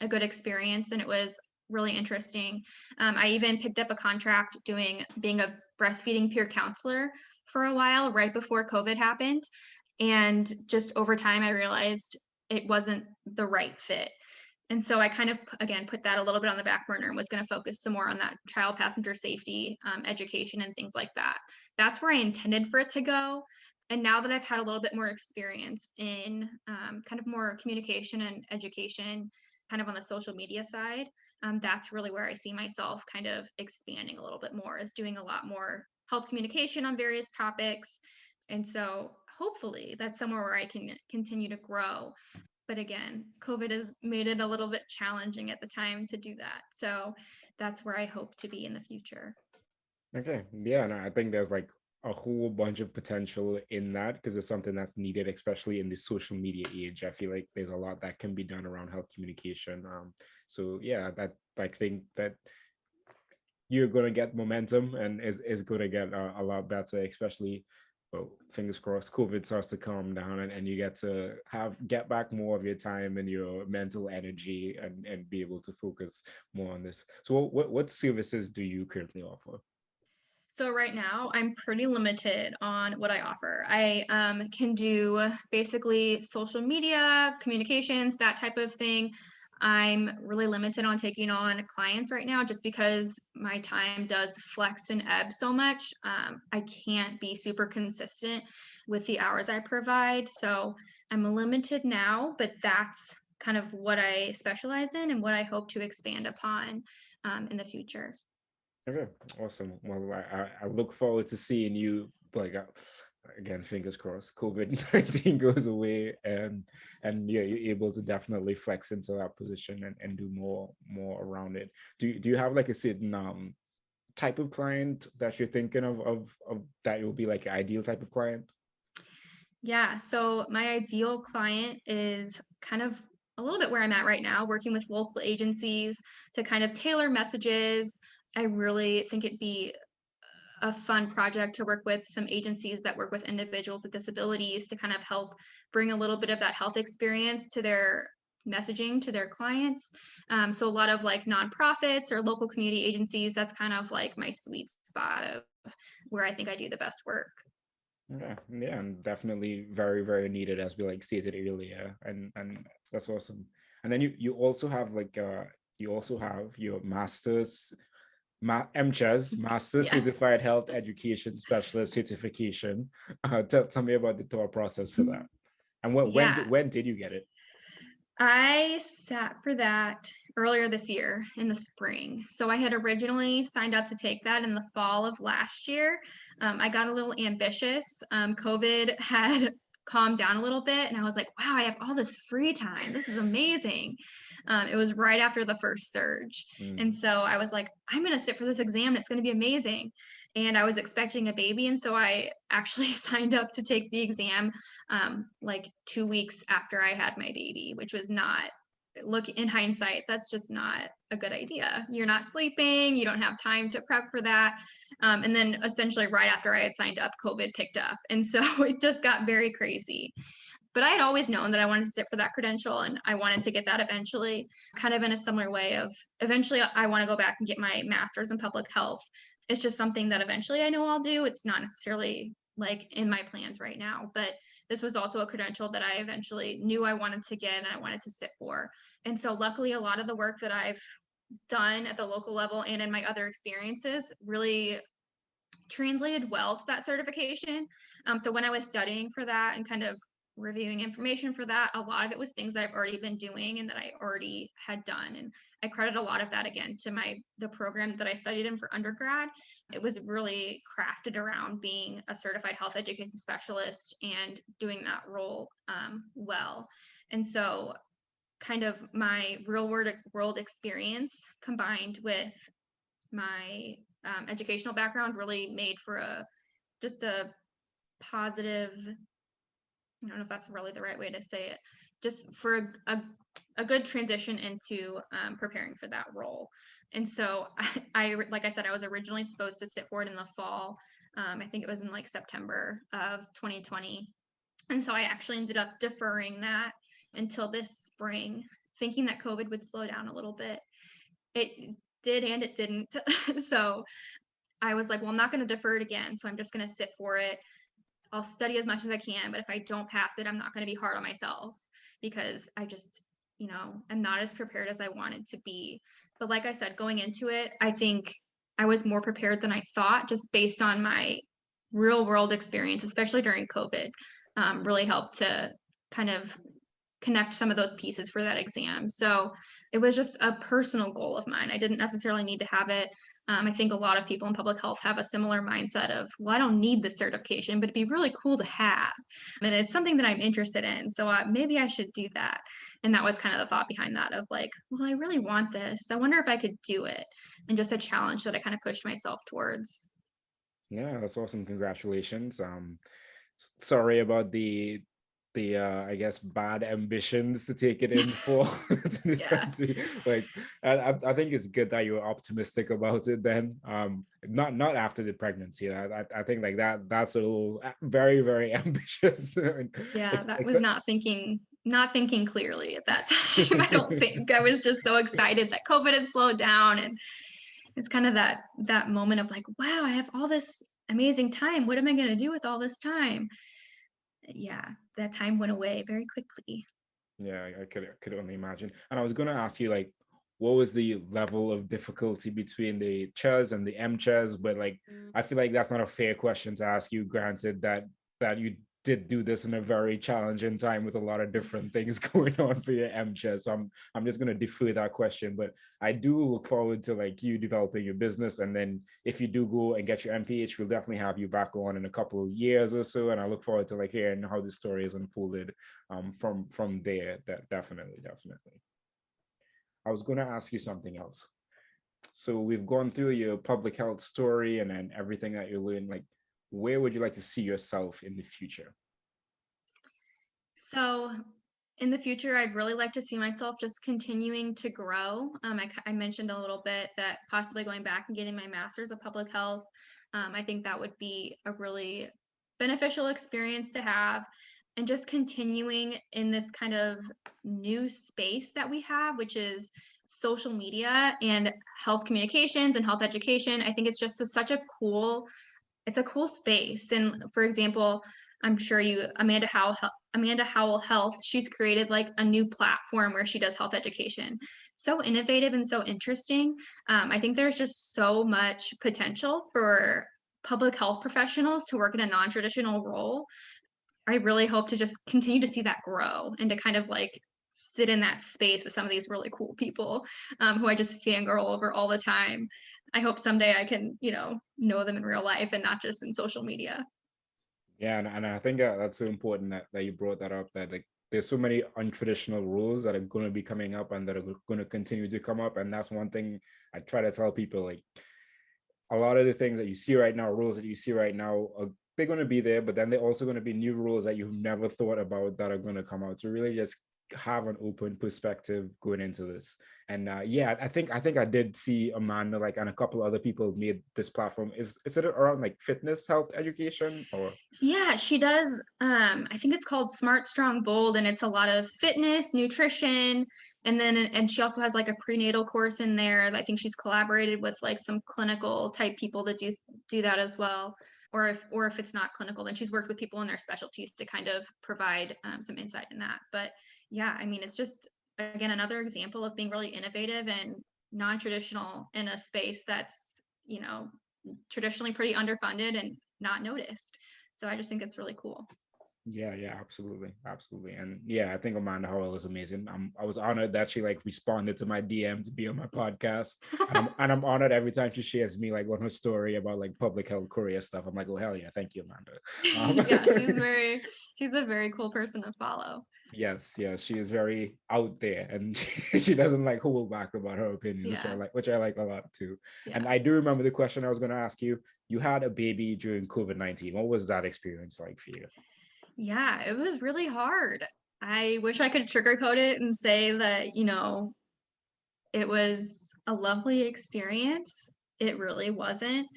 a good experience and it was really interesting. I even picked up a contract being a breastfeeding peer counselor for a while right before COVID happened. And just over time, I realized it wasn't the right fit. And so I kind of, again, put that a little bit on the back burner and was going to focus some more on that child passenger safety education and things like that. That's where I intended for it to go. And now that I've had a little bit more experience in kind of more communication and education, kind of on the social media side, that's really where I see myself kind of expanding a little bit more, is doing a lot more health communication on various topics. And so hopefully that's somewhere where I can continue to grow. But again, COVID has made it a little bit challenging at the time to do that. So that's where I hope to be in the future. Okay. Yeah, and I think there's like a whole bunch of potential in that, because it's something that's needed, especially in the social media age. I feel like there's a lot that can be done around health communication. So yeah, that I think that you're going to get momentum, and is going to get a lot better, especially, well, fingers crossed, COVID starts to calm down, and you get back more of your time and your mental energy, and be able to focus more on this. So what services do you currently offer? So right now, I'm pretty limited on what I offer. I can do basically social media, communications, that type of thing. I'm really limited on taking on clients right now just because my time does flex and ebb so much. I can't be super consistent with the hours I provide. So I'm limited now, but that's kind of what I specialize in and what I hope to expand upon in the future. Okay, awesome. Well, I look forward to seeing you, like, again, fingers crossed, COVID-19 goes away, and yeah, you're able to definitely flex into that position and do more around it. Do you have like a certain type of client that you're thinking of that will be like an ideal type of client? Yeah, so my ideal client is kind of a little bit where I'm at right now, working with local agencies to kind of tailor messages. I really think it'd be a fun project to work with some agencies that work with individuals with disabilities to kind of help bring a little bit of that health experience to their messaging to their clients. So a lot of like nonprofits or local community agencies, that's kind of like my sweet spot of where I think I do the best work. Yeah, and definitely very, very needed, as we like stated earlier, and that's awesome. And then you also have like you also have your master's MCHES, Master Yeah. Certified Health Education Specialist certification. Tell me about the thought process for that, and Yeah. when did you get it? I sat for that earlier this year in the spring. So I had originally signed up to take that in the fall of last year. I got a little ambitious. COVID had calmed down a little bit, and I was like, wow, I have all this free time. This is amazing. It was right after the first surge. And Mm. so I was like, I'm going to sit for this exam and it's going to be amazing. And I was expecting a baby. And so I actually signed up to take the exam like 2 weeks after I had my baby, which was not, look in hindsight, that's just not a good idea. You're not sleeping, you don't have time to prep for that. And then essentially right after I had signed up, COVID picked up. And so it just got very crazy. But I had always known that I wanted to sit for that credential and I wanted to get that eventually, kind of in a similar way of eventually I want to go back and get my master's in public health. It's just something that eventually I know I'll do. It's not necessarily like in my plans right now, but this was also a credential that I eventually knew I wanted to get and I wanted to sit for. And so luckily a lot of the work that I've done at the local level and in my other experiences really translated well to that certification. So when I was studying for that and kind of reviewing information for that, a lot of it was things that I've already been doing and that I already had done. And I credit a lot of that again to the program that I studied in for undergrad. It was really crafted around being a certified health education specialist and doing that role well. And so kind of my real world experience combined with my educational background really made for just a positive, I don't know if that's really the right way to say it, just for a good transition into preparing for that role. And so like I said, I was originally supposed to sit for it in the fall. I think it was in like September of 2020. And so I actually ended up deferring that until this spring, thinking that COVID would slow down a little bit. It did and it didn't. So I was like, well, I'm not going to defer it again. So I'm just going to sit for it. I'll study as much as I can, but if I don't pass it, I'm not going to be hard on myself because I just, I'm not as prepared as I wanted to be. But like I said, going into it, I think I was more prepared than I thought just based on my real world experience, especially during COVID, really helped to kind of connect some of those pieces for that exam. So it was just a personal goal of mine. I didn't necessarily need to have it. I think a lot of people in public health have a similar mindset of, well, I don't need this certification, but it'd be really cool to have. And it's something that I'm interested in. So maybe I should do that. And that was kind of the thought behind that of like, well, I really want this. I wonder if I could do it. And just a challenge that I kind of pushed myself towards. Yeah, that's awesome. Congratulations. Sorry about the I guess bad ambitions to take it in for Yeah. 2020. Like I think it's good that you were optimistic about it then. Not after the pregnancy. I think like that's a little very, very ambitious. Yeah, that It's was not thinking clearly at that time. I don't think I was just so excited that COVID had slowed down, and it's kind of that moment of like, wow, I have all this amazing time. What am I going to do with all this time? Yeah, that time went away very quickly. Yeah, I could only imagine. And I was gonna ask you like, what was the level of difficulty between the CHES and the MCHES? But like, I feel like that's not a fair question to ask you. Granted that you did do this in a very challenging time with a lot of different things going on for your MCHES. So I'm just gonna defer that question, but I do look forward to like you developing your business, and then if you do go and get your MPH, we'll definitely have you back on in a couple of years or so. And I look forward to like hearing how the story is unfolded from there. That definitely. I was gonna ask you something else. So we've gone through your public health story and then everything that you learned. Like, where would you like to see yourself in the future? So in the future, I'd really like to see myself just continuing to grow. I mentioned a little bit that possibly going back and getting my master's of public health. I think that would be a really beneficial experience to have. And just continuing in this kind of new space that we have, which is social media and health communications and health education. I think it's just such a cool, it's a cool space. And for example, I'm sure Amanda Howell Health, she's created like a new platform where she does health education. So innovative and so interesting. I think there's just so much potential for public health professionals to work in a non-traditional role. I really hope to just continue to see that grow and to kind of like sit in that space with some of these really cool people who I just fangirl over all the time. I hope someday I can, know them in real life and not just in social media. Yeah, and I think that's so important that you brought that up, that like there's so many untraditional rules that are going to be coming up and that are going to continue to come up. And that's one thing I try to tell people, like a lot of the things that you see right now, rules that you see right now, they're going to be there, but then they're also going to be new rules that you've never thought about that are going to come out. So really just have an open perspective going into this. And yeah, I think I did see Amanda like and a couple of other people made this platform. Is it around like fitness health education or? Yeah, she does. I think it's called Smart, Strong, Bold, and it's a lot of fitness, nutrition, and she also has like a prenatal course in there. I think she's collaborated with like some clinical type people to do that as well. Or if it's not clinical, then she's worked with people in their specialties to kind of provide some insight in that. But yeah, I mean, it's just again another example of being really innovative and non-traditional in a space that's traditionally pretty underfunded and not noticed. So I just think it's really cool. Yeah, absolutely. And yeah, I think Amanda Howell is amazing. I was honored that she like responded to my DM to be on my podcast. And I'm honored every time she shares me like on her story about like public health career stuff. I'm like, oh hell yeah, thank you, Amanda. Yeah, she's a very cool person to follow. Yes, she is very out there and she doesn't like hold back about her opinions, Yeah. which I like a lot too. Yeah. And I do remember the question I was going to ask you. You had a baby during COVID-19. What was that experience like for you? Yeah, it was really hard. I wish I could sugarcoat it and say that, it was a lovely experience. It really wasn't,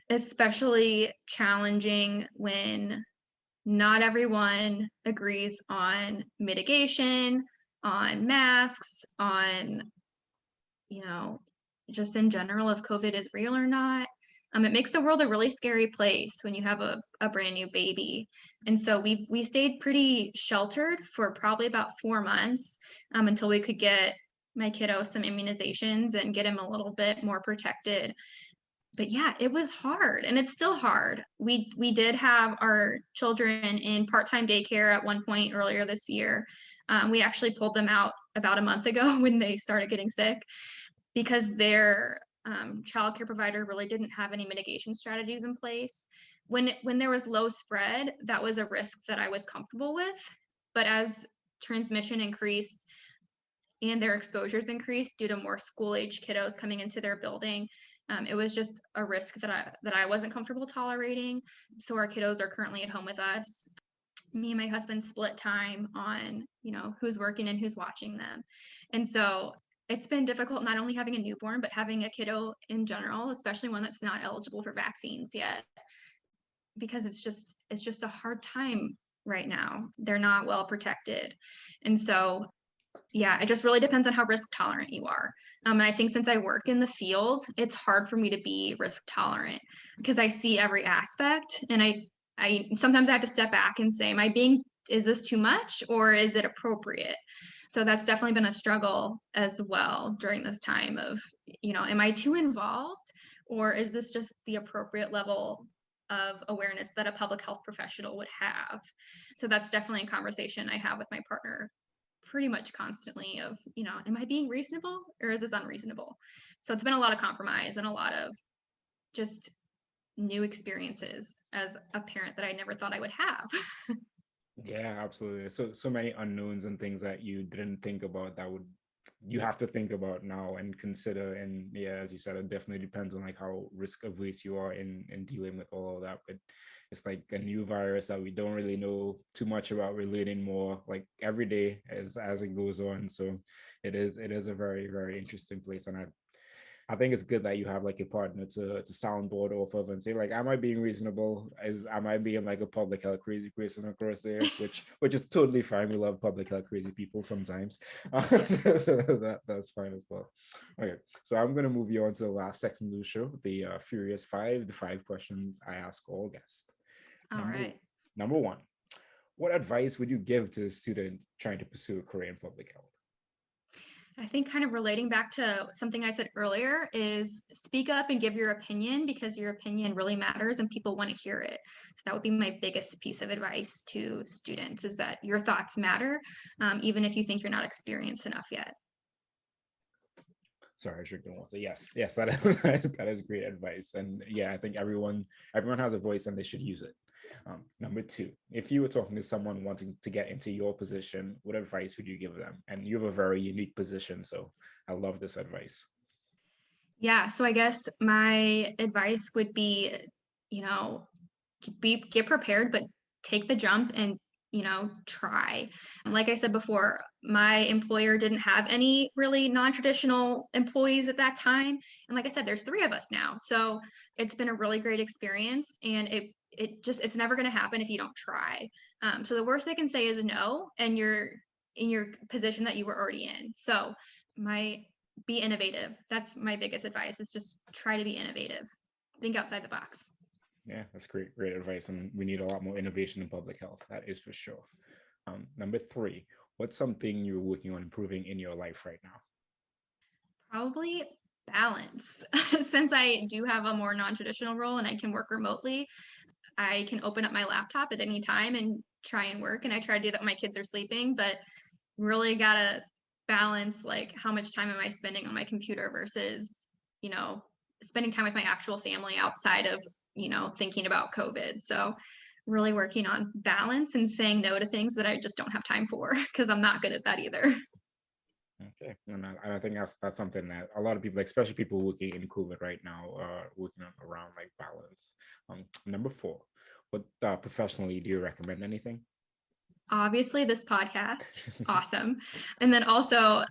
especially challenging when not everyone agrees on mitigation, on masks, on, just in general, if COVID is real or not. It makes the world a really scary place when you have a brand new baby. And so we stayed pretty sheltered for probably about 4 months until we could get my kiddo some immunizations and get him a little bit more protected. But yeah, it was hard and it's still hard. We did have our children in part-time daycare at one point earlier this year. We actually pulled them out about a month ago when they started getting sick because their childcare provider really didn't have any mitigation strategies in place. When there was low spread, that was a risk that I was comfortable with. But as transmission increased and their exposures increased due to more school-age kiddos coming into their building, it was just a risk that I wasn't comfortable tolerating. So our kiddos are currently at home with us. Me and my husband split time on, who's working and who's watching them. And so it's been difficult not only having a newborn, but having a kiddo in general, especially one that's not eligible for vaccines yet, because it's just a hard time right now. They're not well protected. And so yeah, it just really depends on how risk tolerant you are. And I think since I work in the field, it's hard for me to be risk tolerant because I see every aspect, and I sometimes I have to step back and say, is this too much or is it appropriate? So that's definitely been a struggle as well during this time of, am I too involved or is this just the appropriate level of awareness that a public health professional would have. So that's definitely a conversation I have with my partner pretty much constantly of, am I being reasonable or is this unreasonable? So it's been a lot of compromise and a lot of just new experiences as a parent that I never thought I would have. Yeah, absolutely. So many unknowns and things that you didn't think about that would you have to think about now and consider. And yeah, as you said, it definitely depends on like how risk averse you are in dealing with all of that. But it's like a new virus that we don't really know too much about. We're learning more like every day as it goes on. So it is a very, very interesting place. And I think it's good that you have like a partner to soundboard off of and say like, am I being reasonable? Am I being like a public health crazy person across there? Which is totally fine. We love public health crazy people sometimes, so that's fine as well. Okay, so I'm gonna move you on to the last section of the show, the Furious Five, the 5 questions I ask all guests. All right. Number one, what advice would you give to a student trying to pursue a career in public health? I think kind of relating back to something I said earlier is speak up and give your opinion because your opinion really matters and people want to hear it. So that would be my biggest piece of advice to students is that your thoughts matter, even if you think you're not experienced enough yet. Sorry, I should go on. So yes, that is great advice. And yeah, I think everyone has a voice and they should use it. Number 2, if you were talking to someone wanting to get into your position, what advice would you give them? And you have a very unique position, so I love this advice. Yeah, so I guess my advice would be, get prepared, but take the jump and try. And like I said before, my employer didn't have any really non-traditional employees at that time. And like I said, there's 3 of us now. So it's been a really great experience and it's never going to happen if you don't try. So the worst they can say is no, and you're in your position that you were already in. So be innovative. That's my biggest advice is just try to be innovative. Think outside the box. Yeah, that's great advice. And we need a lot more innovation in public health. That is for sure. Number 3, what's something you're working on improving in your life right now? Probably balance. Since I do have a more non-traditional role and I can work remotely, I can open up my laptop at any time and try and work. And I try to do that when my kids are sleeping, but really gotta balance like how much time am I spending on my computer versus, spending time with my actual family outside of, thinking about COVID. So really working on balance and saying no to things that I just don't have time for because I'm not good at that either. Okay, and I think that's something that a lot of people, especially people working in COVID right now, are working on around like balance. Number 4, what professionally do you recommend? Anything? Obviously this podcast, awesome. And then also,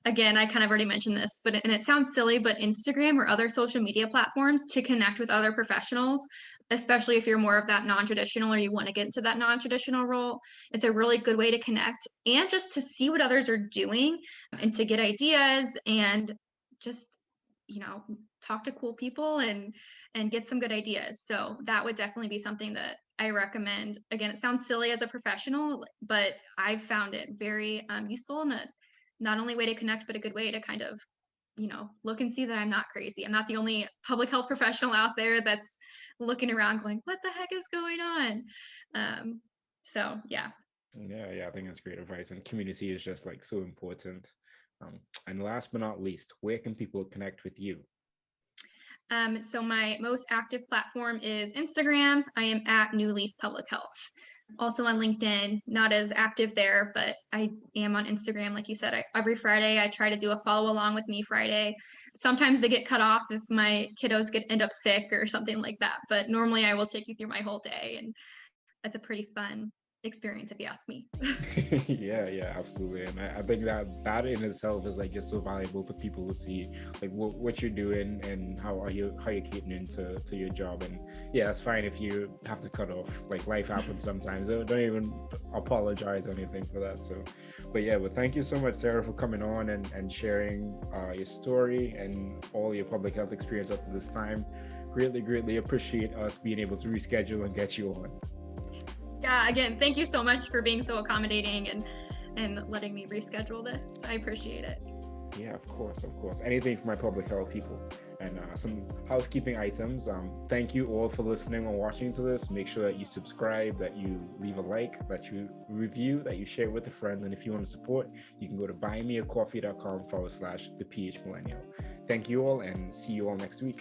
again, I kind of already mentioned this, but and it sounds silly, but Instagram or other social media platforms to connect with other professionals, especially if you're more of that non-traditional or you want to get into that non-traditional role, it's a really good way to connect and just to see what others are doing and to get ideas and just, talk to cool people and get some good ideas. So that would definitely be something that I recommend. Again, it sounds silly as a professional, but I've found it very useful and not only way to connect, but a good way to kind of, look and see that I'm not crazy. I'm not the only public health professional out there that's looking around going, what the heck is going on? So yeah. Yeah, I think that's great advice. And community is just like so important. And last but not least, where can people connect with you? So my most active platform is Instagram. I am at New Leaf Public Health. Also on LinkedIn, not as active there, but I am on Instagram. Like you said, every Friday I try to do a follow along with me Friday. Sometimes they get cut off if my kiddos end up sick or something like that. But normally I will take you through my whole day, and that's a pretty fun experience if you ask me. yeah, absolutely. And I think that in itself is like just so valuable for people to see like what you're doing and how you're catering to your job. And yeah, it's fine if you have to cut off, like life happens sometimes. Don't even apologize or anything for that. So but thank you so much, Sarah, for coming on and sharing your story and all your public health experience up to this time. Greatly appreciate us being able to reschedule and get you on. Yeah, again, thank you so much for being so accommodating and letting me reschedule this. I appreciate it. Yeah, of course. Anything for my public health people. And some housekeeping items. Thank you all for listening or watching to this. Make sure that you subscribe, that you leave a like, that you review, that you share with a friend. And if you want to support, you can go to buymeacoffee.com/the PH Millennial. Thank you all and see you all next week.